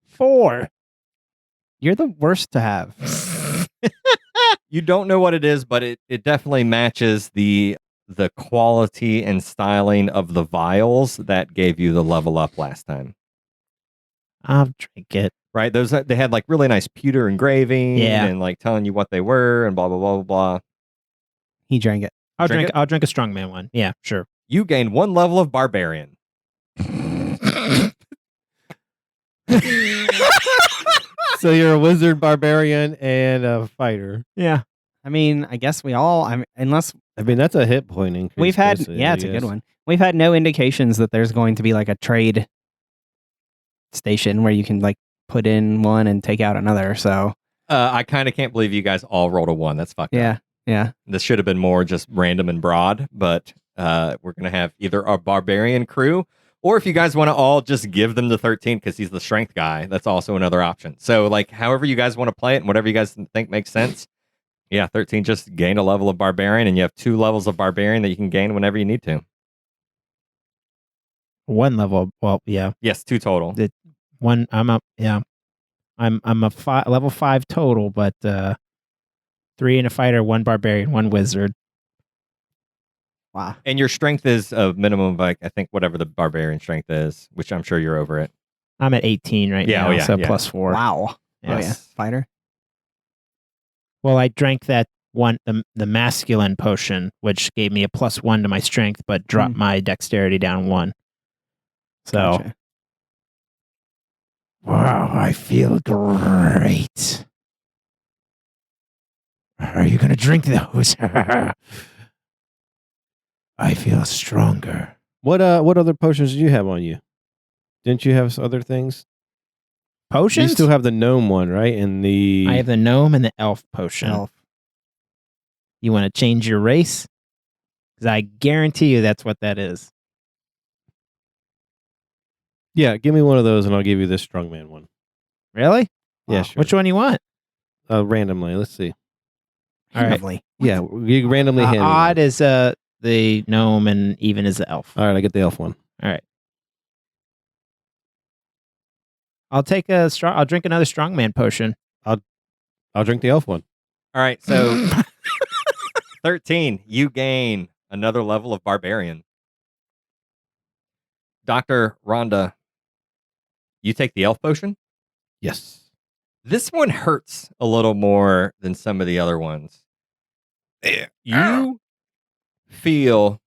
4. You're the worst to have. You don't know what it is, but it definitely matches the quality and styling of the vials that gave you the level up last time. I'll drink it. Right? Those they had like really nice pewter engraving Yeah. and like telling you what they were and blah blah blah blah blah. He drank it. I'll Drink drink. it? I'll drink a strongman one. Yeah, sure. You gained 1 level of barbarian. So you're a wizard, barbarian, and a fighter. Yeah. I mean, I guess we all. I mean, unless I mean, that's a hit point increase. we've had. basically, Yeah, I it's a good guess. one. We've had no indications that there's going to be like a trade station where you can like put in one and take out another. So I kind of can't believe you guys all rolled a 1. That's fucked up. yeah, yeah. This should have been more just random and broad, but we're going to have either a barbarian crew, or if you guys want to all just give them the 13 because he's the strength guy, that's also another option. So, like, however you guys want to play it and whatever you guys think makes sense. Yeah, 13 just gain a level of barbarian, and you have 2 levels of barbarian that you can gain whenever you need to. 1 level. Well, yeah. Yes, 2 total. One. I'm up. Yeah. I'm a level 5 total, but 3 in a fighter, 1 barbarian, 1 wizard. Wow. And your strength is a minimum of, like, I think, whatever the barbarian strength is, which I'm sure you're over it. I'm at 18 right Yeah, now, oh, yeah, so yeah. +4. Wow. Oh yeah, Yes. fighter. Well, I drank that one, the masculine potion, which gave me a +1 to my strength, but dropped my dexterity down 1. So, Gotcha. wow, I feel great. Are you going to drink those? I feel stronger. What other potions do you have on you? Didn't you have other things? potions? You still have the gnome one, right? And the I have the gnome and the elf potion. Elf. You want to change your race? Because I guarantee you that's what that is. yeah. Give me one of those, and I'll give you this strongman one. Really? Yeah, Wow. sure. Which one you want? Randomly. Let's see. All right. Lovely. Yeah, you randomly hand me one. Odd is the gnome and even is the elf. All right, I get the elf one. All right. I'll take I'll drink another strongman potion. I'll drink the elf one. All right, so 13, you gain another level of barbarian. Dr. Rhonda, you take the elf potion. Yes. This one hurts a little more than some of the other ones. You feel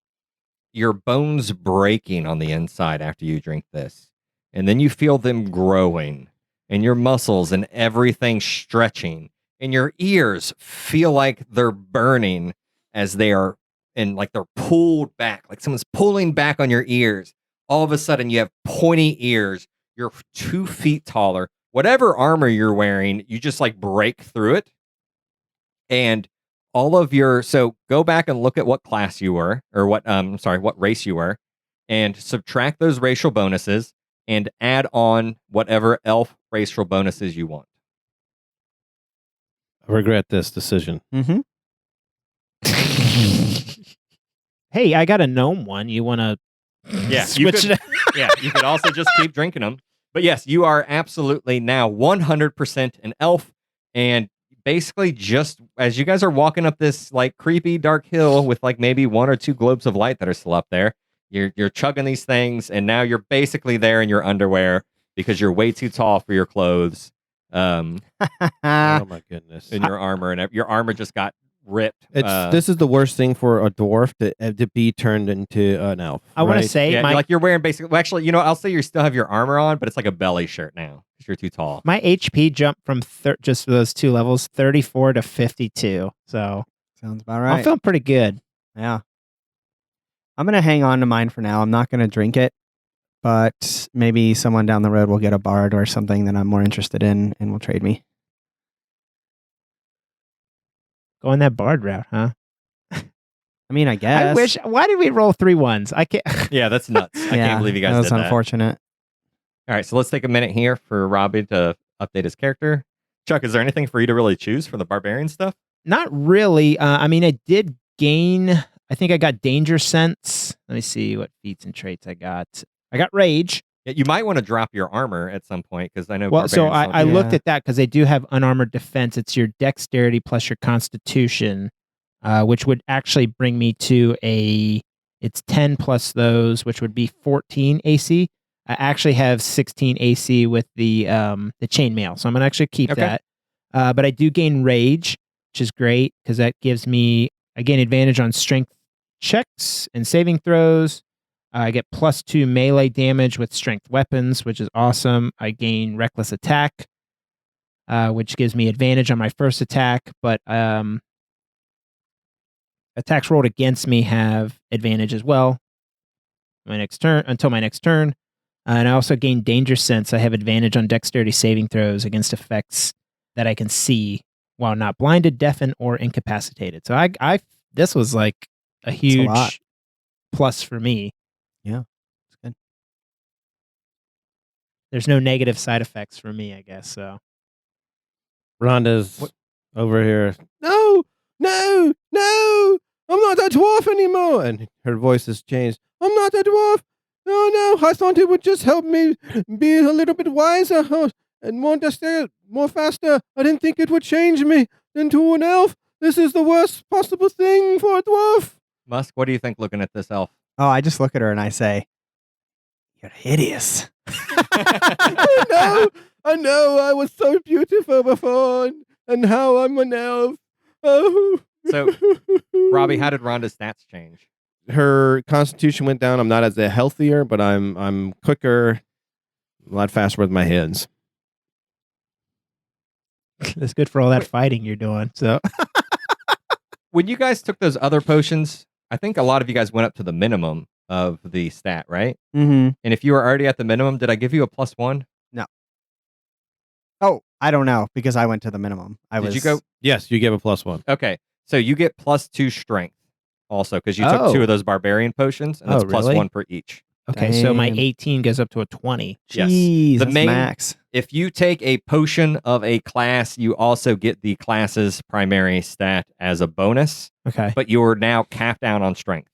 your bones breaking on the inside after you drink this. And then you feel them growing and your muscles and everything stretching. And your ears feel like they're burning as they are, and like they're pulled back, like someone's pulling back on your ears. All of a sudden, you have pointy ears. You're 2 feet taller. Whatever armor you're wearing, you just like break through it. And all of your, so go back and look at what class you were, or what race you were, and subtract those racial bonuses and add on whatever elf racial bonuses you want. I regret this decision. Mm-hmm. Hey, I got a gnome one. You want to Yeah, you switch could, it? yeah, you could also just keep drinking them. But yes, you are absolutely now 100% an elf. And basically, just as you guys are walking up this like creepy dark hill with like maybe 1 or 2 globes of light that are still up there, you're chugging these things, and now you're basically there in your underwear because you're way too tall for your clothes, Oh my goodness. and your armor, and your armor just got ripped. This is the worst thing for a dwarf to be turned into an elf. I want right? to say yeah, my like you're wearing basically. Well, actually, I'll say you still have your armor on, but it's like a belly shirt now because you're too tall. my HP jumped from just for those 2 levels 34 to 52. So Sounds about right. I'm feeling pretty good. Yeah. I'm going to hang on to mine for now. I'm not going to drink it, but maybe someone down the road will get a bard or something that I'm more interested in and will trade me. Going that bard route, huh? I mean, I guess. I wish. Why did we roll 3 1s? I can't. Yeah, that's nuts. I can't believe you guys that was did that. unfortunate. All right, so let's take a minute here for Robbie to update his character. Chuck, is there anything for you to really choose for the barbarian stuff? Not really. I mean, I did gain. I think I got danger sense. Let me see what feats and traits I got. I got rage. Yeah, you might want to drop your armor at some point because I know. Well, so barbarians I don't- looked at that because they do have unarmored defense. It's your dexterity plus your constitution, which would actually bring me to it's 10 plus those, which would be 14 AC. I actually have 16 AC with the chainmail, so I'm gonna actually keep Okay. that. But I do gain rage, which is great because that gives me I gain advantage on strength checks and saving throws. I get +2 melee damage with strength weapons, which is awesome. I gain reckless attack, which gives me advantage on my first attack, but attacks rolled against me have advantage as well. Until my next turn. And I also gain danger sense. I have advantage on dexterity saving throws against effects that I can see while not blinded, deafened, or incapacitated. So this was like a huge plus for me. Yeah, it's good. There's no negative side effects for me, I guess. So Rhonda's over here. No, no, no! I'm not a dwarf anymore. And her voice has changed. I'm not a dwarf. Oh no! I thought it would just help me be a little bit wiser and more faster. I didn't think it would change me into an elf. This is the worst possible thing for a dwarf. Musk, what do you think looking at this elf? Oh, I just look at her and I say, "You're hideous." I know. I was so beautiful before, and now I'm an elf. Oh. So, Robbie, how did Rhonda's stats change? Her constitution went down. I'm not as healthier, but I'm quicker, a lot faster with my hands. that's good for all that fighting you're doing. So When you guys took those other potions, I think a lot of you guys went up to the minimum of the stat, right? Mm-hmm. And if you were already at the minimum, did I give you a +1? No. Oh, I don't know because I went to the minimum. Did you go? Yes, you give a +1. Okay, so you get +2 strength also because you took 2 Oh. of those barbarian potions, and that's Oh, really? +1 per each. Okay, so my Damn. 18 goes up to a 20. Yes. Jeez, The that's main- max. If you take a potion of a class, you also get the class's primary stat as a bonus, Okay. but you're now capped down on strength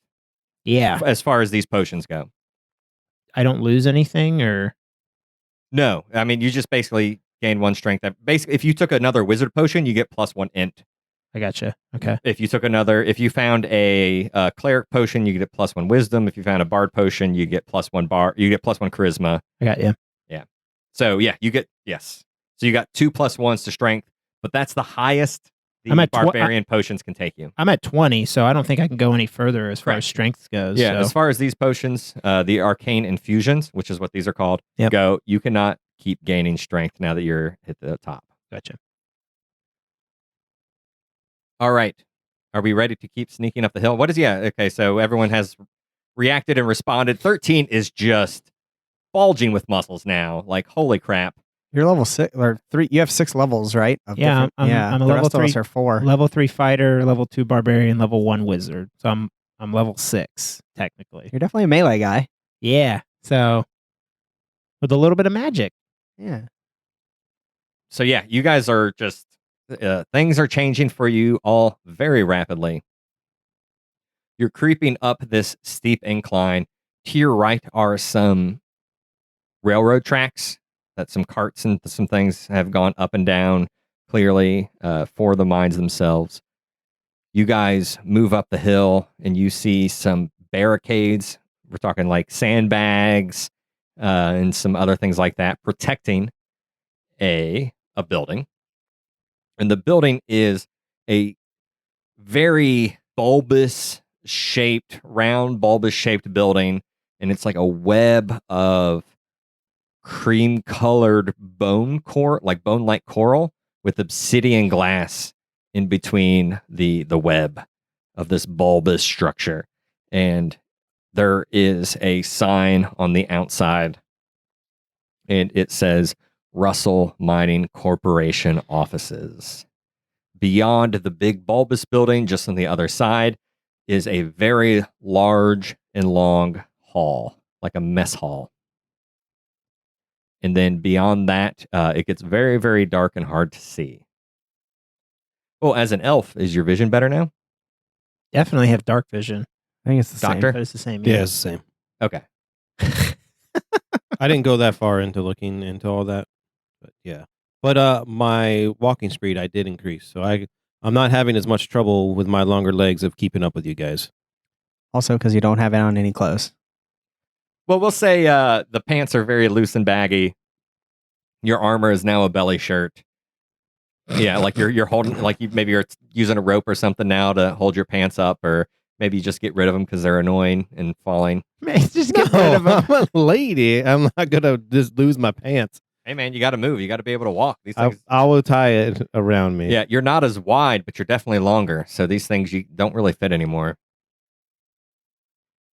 Yeah. as far as these potions go. I don't lose anything or No, I mean, you just basically gain 1 strength. Basically, if you took another wizard potion, you get +1 int. I gotcha. Okay. If you found a cleric potion, you get +1 wisdom. If you found a bard potion, you get +1 you get +1 charisma. I got you. So yeah, you get, yes. So you got 2 +1s to strength, but that's the highest the I'm at barbarian potions can take you. I'm at 20, so I don't think I can go any further as far Correct. as strength goes. Yeah, so. as far as these potions, the arcane infusions, which is what these are called, Yep. go, you cannot keep gaining strength now that you're at the top. Gotcha. All right. Are we ready to keep sneaking up the hill? Okay, so everyone has reacted and responded. 13 is just bulging with muscles now. Like, holy crap. You're level 6 or 3. You have 6 levels, right? Of Yeah, different- I'm a the level rest of us 3 are 4. Level 3 fighter, level 2 barbarian, level 1 wizard. So I'm level 6 technically. You're definitely a melee guy. Yeah. So with a little bit of magic. Yeah. So yeah, you guys are just, things are changing for you all very rapidly. You're creeping up this steep incline. To your right are some railroad tracks that some carts and some things have gone up and down clearly for the mines themselves. You guys move up the hill and you see some barricades. We're talking like sandbags and some other things like that protecting a building. And the building is a very round bulbous shaped building. And it's like a web of cream colored bone like coral with obsidian glass in between the web of this bulbous structure. And there is a sign on the outside, and it says Russell Mining Corporation offices. Beyond the big bulbous building, just on the other side, is a very large and long hall, like a mess hall. And then beyond that, it gets very, very dark and hard to see. Oh, as an elf, is your vision better now? Definitely have dark vision. I think it's the Doctor? But it's the same. Yeah, it's the same. Okay. I didn't go that far into looking into all that, but yeah. But my walking speed I did increase, so I'm not having as much trouble with my longer legs of keeping up with you guys. same. Also, because you don't have it on any clothes. Well, we'll say the pants are very loose and baggy. Your armor is now a belly shirt. Yeah, like you're holding, like maybe you're using a rope or something now to hold your pants up, or maybe you just get rid of them because they're annoying and falling. Man, just get rid of them. I'm a lady. I'm not gonna just lose my pants. Hey, man, you got to move. You got to be able to walk. These things. I will tie it around me. Yeah, you're not as wide, but you're definitely longer. So these things you don't really fit anymore.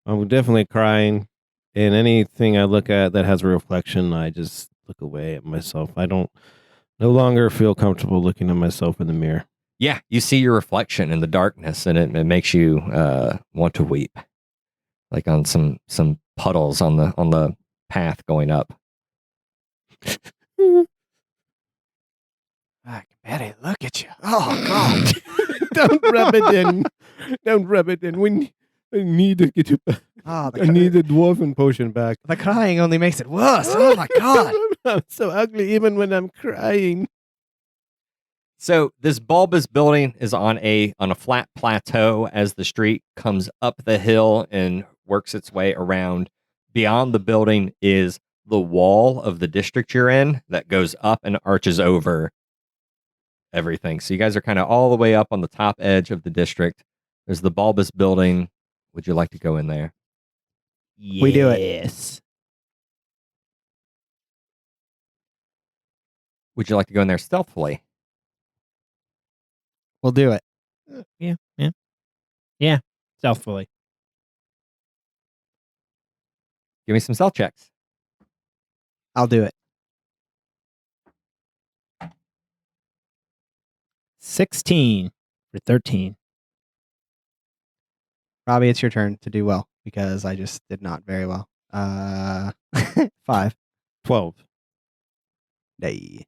I'm definitely crying, and anything I look at that has a reflection, I just look away at myself. I don't no longer feel comfortable looking at myself in the mirror. Yeah, you see your reflection in the darkness, and it makes you want to weep, like on some puddles on the path going up. Betty, look at you. Oh, God. Don't rub it in. Don't rub it in. I need to get you back. Oh, I need the dwarven potion back. the crying only makes it worse. Oh, my God. I'm so ugly even when I'm crying. So this bulbous building is on a flat plateau as the street comes up the hill and works its way around. Beyond the building is the wall of the district you're in that goes up and arches over everything. So you guys are kind of all the way up on the top edge of the district. There's the bulbous building. Would you like to go in there? We do it. Yes. Would you like to go in there stealthily? We'll do it. Yeah. Stealthily. Give me some stealth checks. I'll do it. 16 for 13. Robbie, it's your turn to do well because I just did not very well. 5. 12. Nay.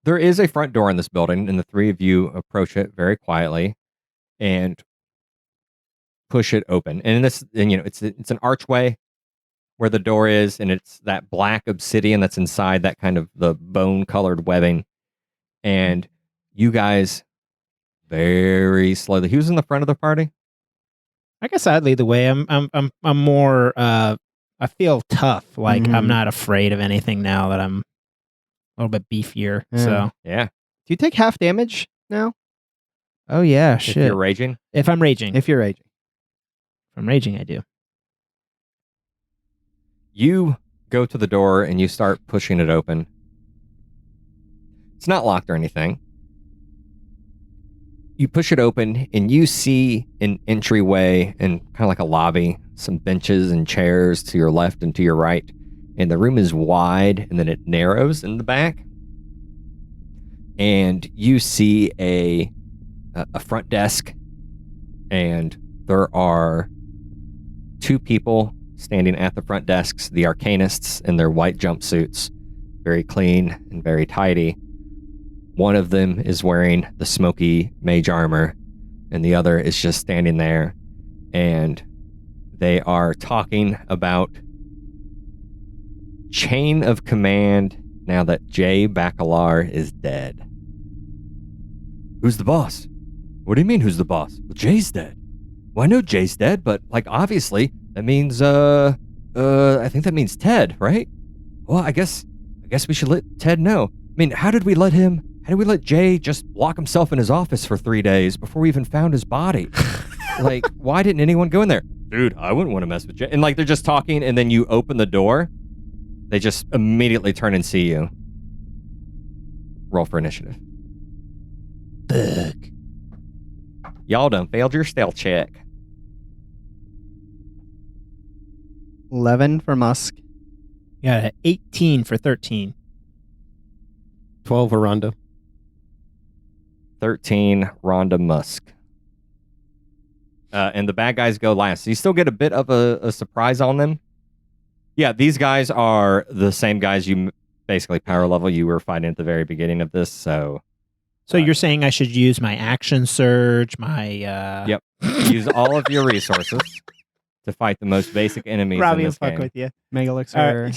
There is a front door in this building, and the three of you approach it very quietly and push it open. And it's an archway where the door is, and it's that black obsidian that's inside that kind of the bone-colored webbing. And you guys very slowly. Who's in the front of the party? I guess I'd lead the way. I'm more. I feel tough. Like I'm Mhm. not afraid of anything now that I'm a little bit beefier. Yeah. So. Yeah. Do you take half damage now? Oh yeah, If shit. you're raging. If I'm raging, If you're raging. I do. You go to the door and you start pushing it open. It's not locked or anything. You push it open and you see an entryway and kind of like a lobby, some benches and chairs to your left and to your right. And the room is wide and then it narrows in the back. And you see a front desk, and there are two people standing at the front desks, the arcanists in their white jumpsuits, very clean and very tidy. One of them is wearing the smoky mage armor, and the other is just standing there, and they are talking about chain of command now that Jay Bacalar is dead. Who's the boss? What do you mean, who's the boss? Well, Jay's dead. Well, I know Jay's dead, but, like, obviously, that means, I think that means Ted, right? Well, I guess we should let Ted know. I mean, how did we let Jay just lock himself in his office for 3 days before we even found his body? Like, why didn't anyone go in there? Dude, I wouldn't want to mess with Jay. And, like, they're just talking, and then you open the door. They just immediately turn and see you. Roll for initiative. Fuck. Y'all done failed your stealth check. 11 for Musk. Got an 18 for 13. 12 for Rhonda. 13, Rhonda Musk. And the bad guys go last. So you still get a bit of a surprise on them. Yeah, these guys are the same guys you basically power level you were fighting at the very beginning of this. So You're saying I should use my action surge, my Yep. Use all of your resources to fight the most basic enemies Robbie in will this fuck game. with you. Mega Elixir.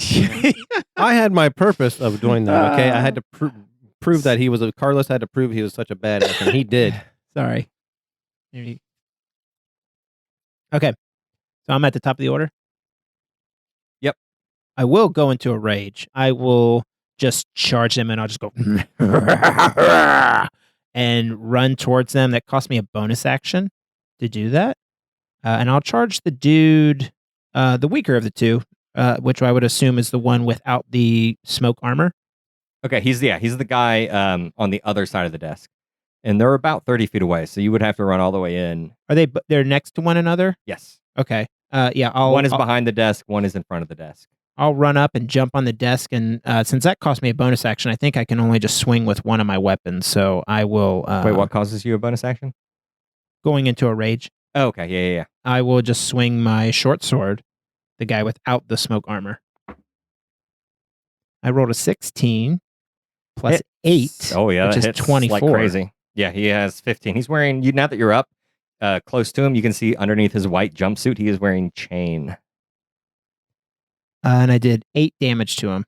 I had my purpose of doing that, okay? I had to prove that he was Carlos had to prove he was such a badass, and he did. Sorry. Maybe. Okay. So I'm at the top of the order? Yep. I will go into a rage. I will just charge them and I'll just go and run towards them. That cost me a bonus action to do that. And I'll charge the dude, the weaker of the two, which I would assume is the one without the smoke armor. Okay, he's the guy on the other side of the desk. And they're about 30 feet away, so you would have to run all the way in. Are they? They're next to one another? Yes. Okay. Yeah. One is behind the desk, one is in front of the desk. I'll run up and jump on the desk, and since that cost me a bonus action, I think I can only just swing with one of my weapons. So I will. Wait, what causes you a bonus action? Going into a rage. Oh, okay, yeah. I will just swing my short sword, the guy without the smoke armor. I rolled a 16 plus 8. Oh yeah, which that is hits 24. like crazy. Yeah, he has 15. He's wearing. Now that you're up close to him, you can see underneath his white jumpsuit, he is wearing chain. And I did 8 damage to him.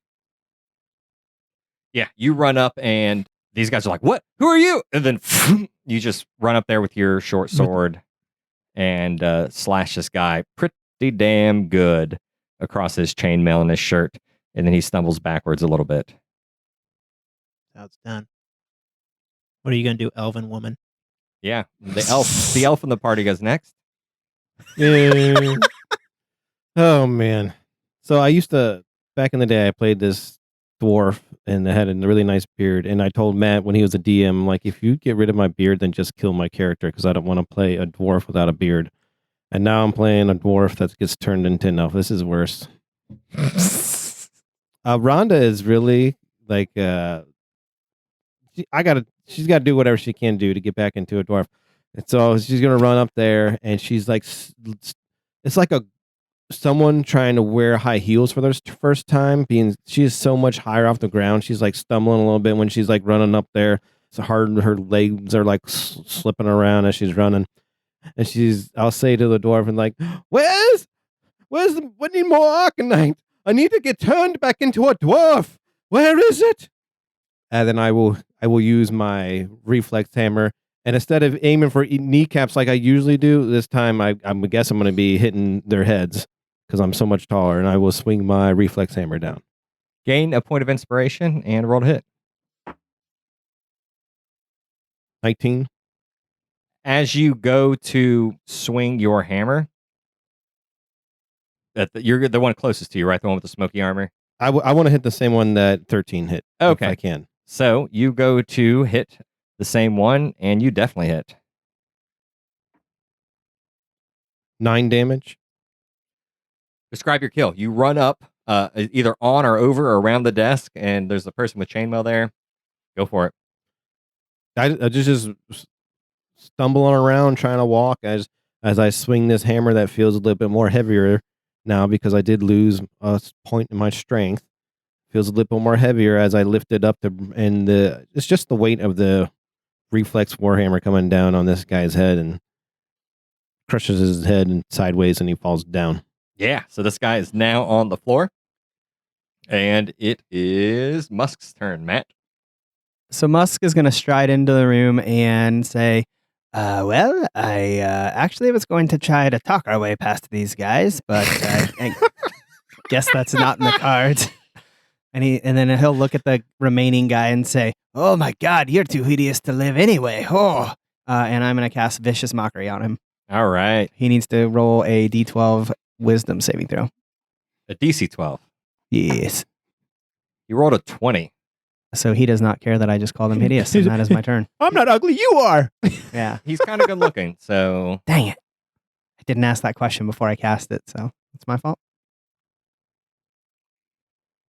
Yeah, you run up and these guys are like, "What? Who are you?" And then you just run up there with your short sword and slash this guy pretty damn good across his chainmail and his shirt. And then he stumbles backwards a little bit. That's done. What are you going to do, elven woman? Yeah, the elf in the party goes next. Yeah. Oh, man. So I used to, back in the day, I played this dwarf and I had a really nice beard. And I told Matt when he was a DM, like, if you get rid of my beard, then just kill my character because I don't want to play a dwarf without a beard. And now I'm playing a dwarf that gets turned into an elf. This is worse. Rhonda is really like she's got to do whatever she can do to get back into a dwarf. And so she's gonna run up there, and she's like, it's like someone trying to wear high heels for their first time. Being she is so much higher off the ground, she's like stumbling a little bit when she's like running up there. It's hard. Her legs are like slipping around as she's running, and I'll say to the dwarf and like, we need more Arcanite. I need to get turned back into a dwarf. Where is it? And then I will use my reflex hammer. And instead of aiming for kneecaps like I usually do, this time I guess I'm going to be hitting their heads because I'm so much taller, and I will swing my reflex hammer down. Gain a point of inspiration and roll to hit. 19. As you go to swing your hammer, you're the one closest to you, right? The one with the smoky armor? I want to hit the same one that 13 hit. Okay. If I can. So you go to hit the same one, and you definitely hit. 9 damage. Describe your kill. You run up either on or over or around the desk, and there's a person with chainmail there. Go for it. I just stumbling around trying to walk as I swing this hammer that feels a little bit more heavier now because I did lose a point in my strength. Feels a little bit more heavier as I lift it up it's just the weight of the reflex warhammer coming down on this guy's head and crushes his head and sideways, and he falls down. Yeah, so this guy is now on the floor, and it is Musk's turn. Matt? So Musk is going to stride into the room and say, well, I actually was going to try to talk our way past these guys, but I guess that's not in the cards. And then he'll look at the remaining guy and say, oh my God, you're too hideous to live anyway. Oh. And I'm going to cast Vicious Mockery on him. All right. He needs to roll a D12 Wisdom saving throw. A DC 12. Yes. You rolled a 20. So he does not care that I just called him hideous, and that is my turn. I'm not ugly. You are. Yeah. He's kind of good looking, so... Dang it. I didn't ask that question before I cast it, so it's my fault.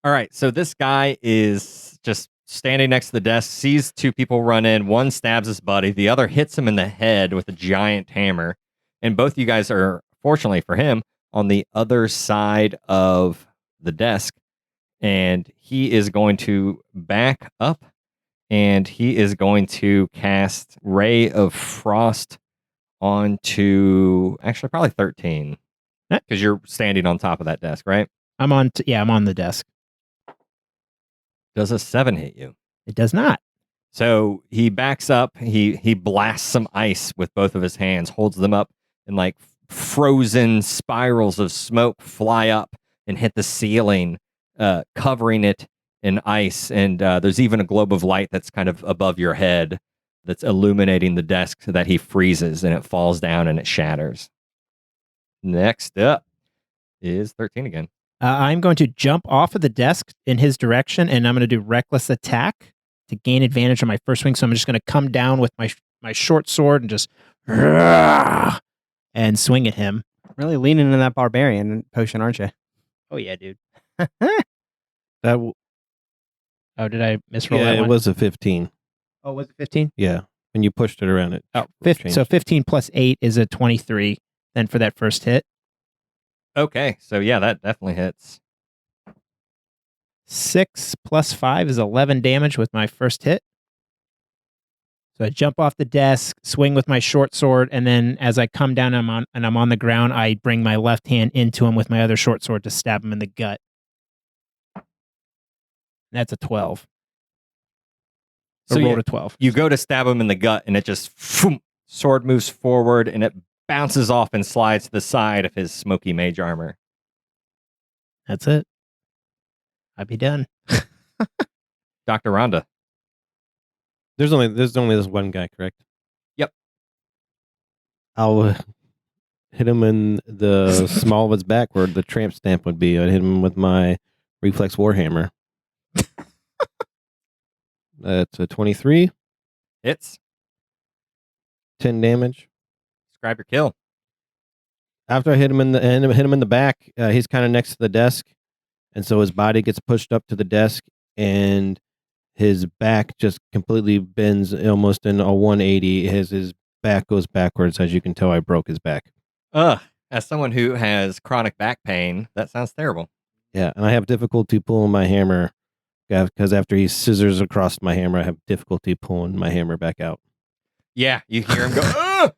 All right, so this guy is just standing next to the desk, sees two people run in. One stabs his buddy. The other hits him in the head with a giant hammer. And both you guys are, fortunately for him, on the other side of the desk. And he is going to back up, and he is going to cast Ray of Frost onto, actually probably 13. Because you're standing on top of that desk, right? I'm on the desk. Does a 7 hit you? It does not. So he backs up, he blasts some ice with both of his hands, holds them up, and like frozen spirals of smoke fly up and hit the ceiling, covering it in ice. And there's even a globe of light that's kind of above your head that's illuminating the desk so that he freezes and it falls down and it shatters. Next up is 13 again. I'm going to jump off of the desk in his direction, and I'm going to do Reckless Attack to gain advantage on my first swing. So I'm just going to come down with my short sword and just and swing at him. Really leaning into that barbarian potion, aren't you? Oh, yeah, dude. Oh, did I misroll yeah, that it one? was a 15. Oh, was it 15? Yeah, when you pushed it around it. Oh, changed. so 15 plus 8 is a 23 then for that first hit. Okay, so yeah, that definitely hits. 6 plus 5 is 11 damage with my first hit. So I jump off the desk, swing with my short sword, and then as I come down and I'm on the ground, I bring my left hand into him with my other short sword to stab him in the gut. That's a 12. So rolled a 12. You go to stab him in the gut, and it just sword moves forward, and it bounces off and slides to the side of his smoky mage armor. That's it. I'd be done. Dr. Rhonda. There's only this one guy, correct? Yep. I'll hit him in the small of his back where the tramp stamp would be. I'd hit him with my reflex warhammer. That's a 23. Hits. 10 damage. Describe your kill. After I hit him in the back, he's kind of next to the desk, and so his body gets pushed up to the desk, and his back just completely bends almost in a 180. His back goes backwards. As you can tell, I broke his back. Ugh. As someone who has chronic back pain, that sounds terrible. Yeah, and I have difficulty pulling my hammer because after he scissors across my hammer, I have difficulty pulling my hammer back out. Yeah, you hear him go,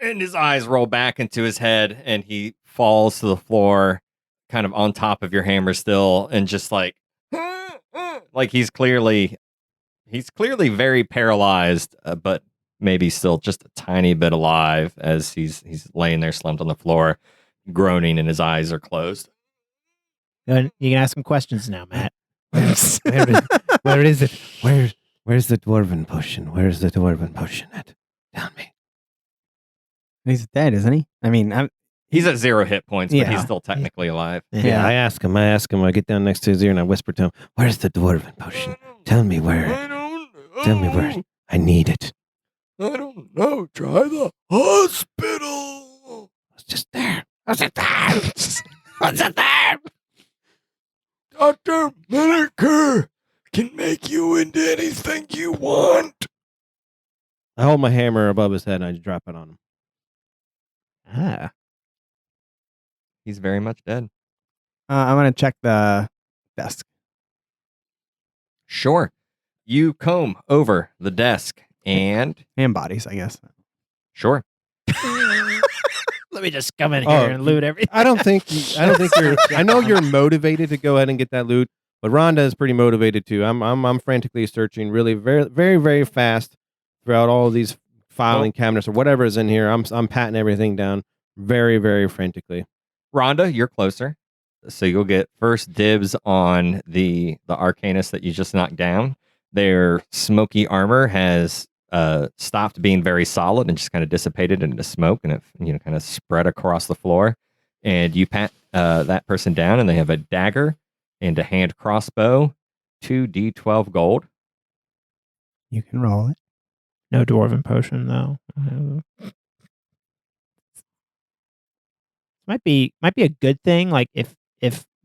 and his eyes roll back into his head, and he falls to the floor, kind of on top of your hammer still, and just like he's clearly very paralyzed, but maybe still just a tiny bit alive as he's laying there slumped on the floor, groaning, and his eyes are closed. You can ask him questions now, Matt. Where is it? Where's the dwarven potion? Where's the dwarven potion at? Tell me. He's dead, isn't he? I mean, He's at 0 hit points, but Yeah. he's still technically alive. Yeah, I ask him. I get down next to his ear and I whisper to him, "Where's the dwarven potion? Tell me where. Tell me where. I need it." I don't know. Try the hospital. It's just there. What's it there? What's it there? Dr. Miniker can make you into anything you want. I hold my hammer above his head and I just drop it on him. Ah. He's very much dead. I'm gonna check the desk. Sure. You comb over the desk and And bodies, I guess. sure. Let me just come in here and loot everything. I don't think you're. I know you're motivated to go ahead and get that loot, but Rhonda is pretty motivated too. I'm frantically searching, really very very very fast throughout all of these filing cabinets or whatever is in here. I'm patting everything down very very frantically. Rhonda, you're closer. So you'll get first dibs on the Arcanist that you just knocked down. Their smoky armor has stopped being very solid and just kind of dissipated into smoke, and it kind of spread across the floor. And you pat that person down, and they have a dagger and a hand crossbow, 2d12 gold. You can roll it. No dwarven potion though. Might be a good thing. Like if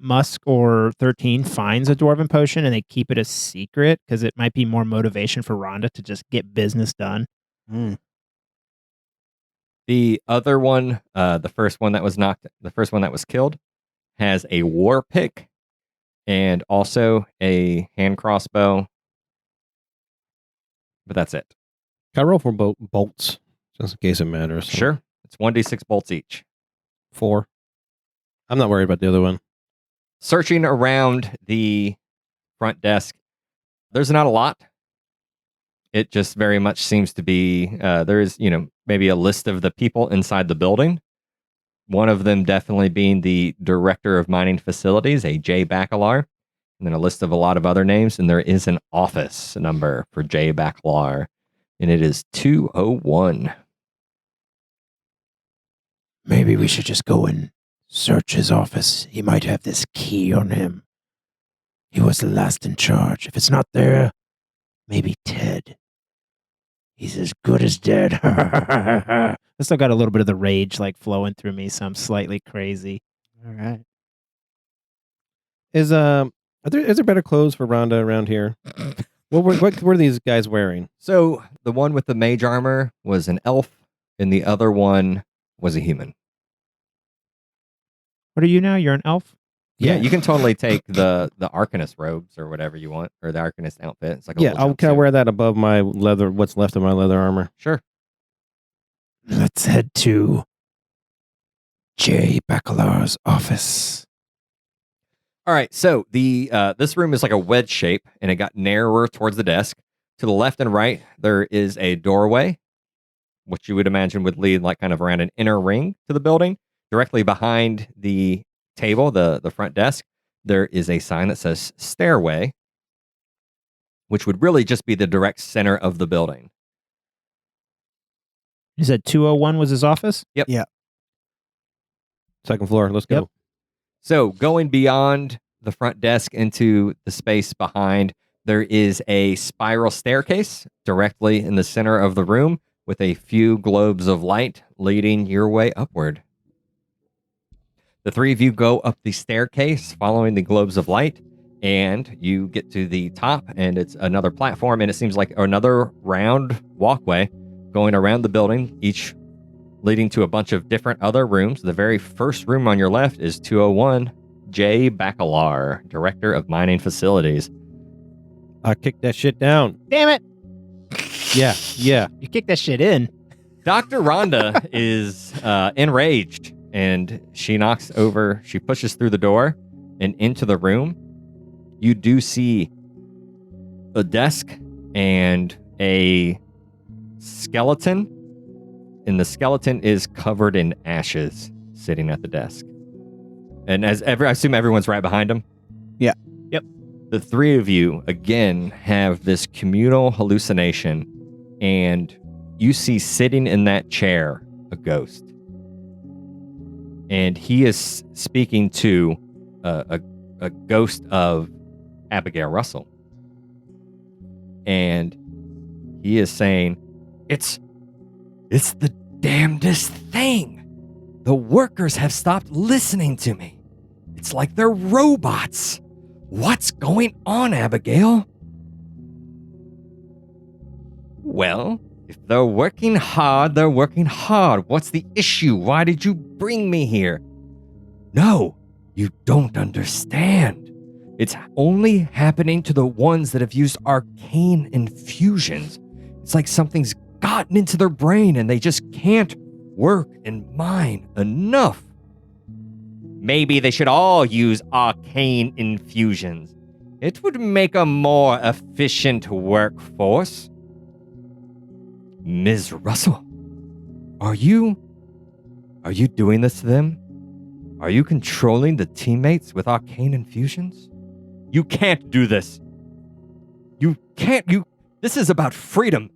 Musk or 13 finds a dwarven potion and they keep it a secret, because it might be more motivation for Rhonda to just get business done. The other one, the first one that was killed, has a war pick and also a hand crossbow. But that's it. Can I roll for bolts just in case it matters? Sure. It's 1d6 bolts each. 4. I'm not worried about the other one. Searching around the front desk, there's not a lot. It just very much seems to be, there is, maybe a list of the people inside the building. One of them definitely being the director of mining facilities, a J. Bacalar, and then a list of a lot of other names. And there is an office number for J. Bacalar, and it is 201. Maybe we should just go and search his office. He might have this key on him. He was the last in charge. If it's not there, maybe Ted. He's as good as dead. I still got a little bit of the rage flowing through me, so I'm slightly crazy. All right. Is there better clothes for Rhonda around here? What were these guys wearing? So the one with the mage armor was an elf, and the other one was a human. What are you now? You're an elf? Yeah, you can totally take the Arcanist robes or whatever you want, or the Arcanist outfit. It's like a little can I jumpsuit. wear that above my leather? What's left of my leather armor? Sure. Let's head to J. Bacalar's office. All right, so the this room is like a wedge shape, and it got narrower towards the desk. To the left and right, there is a doorway, which you would imagine would lead kind of around an inner ring to the building. Directly behind the table, the front desk, there is a sign that says stairway, which would really just be the direct center of the building. You said 201 was his office? Yep. Yeah. Second floor. Let's go. Yep. So going beyond the front desk into the space behind, there is a spiral staircase directly in the center of the room with a few globes of light leading your way upward. The three of you go up the staircase following the globes of light, And you get to the top, and it's another platform, and it seems like another round walkway going around the building, each leading to a bunch of different other rooms. The very first room on your left is 201 J. Bacalar, Director of Mining Facilities. I kicked that shit down. Damn it! Yeah. You kicked that shit in. Dr. Rhonda is enraged, and she pushes through the door and into the room. You do see a desk and a skeleton, and the skeleton is covered in ashes sitting at the desk. And I assume everyone's right behind him? Yeah. Yep. The three of you, again, have this communal hallucination, and you see sitting in that chair a ghost. And he is speaking to a ghost of Abigail Russell. And he is saying, It's the damnedest thing. The workers have stopped listening to me. It's like they're robots. What's going on, Abigail? Well, if they're working hard, they're working hard. What's the issue? Why did you bring me here? No, you don't understand. It's only happening to the ones that have used arcane infusions. It's like something's gotten into their brain and they just can't work and mine enough. Maybe they should all use arcane infusions. It would make a more efficient workforce. Ms. Russell, are you doing this to them? Are you controlling the teammates with arcane infusions? You can't do this. This is about freedom.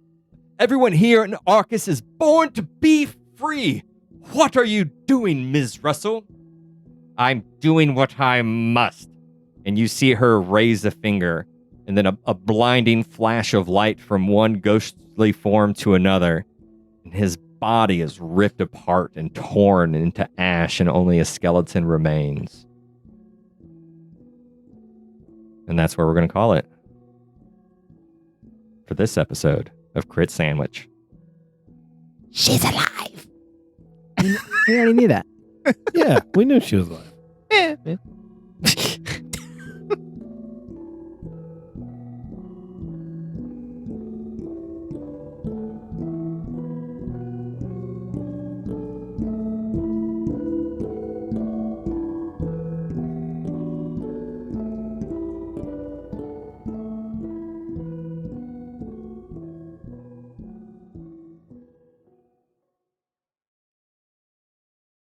Everyone here in Arcus is born to be free. What are you doing, Ms. Russell? I'm doing what I must. And you see her raise a finger, and then a blinding flash of light from one ghostly form to another. And his body is ripped apart and torn into ash, and only a skeleton remains. And that's where we're going to call it for this episode of Crit Sandwich. She's alive. We already knew that. Yeah, we knew she was alive. Yeah.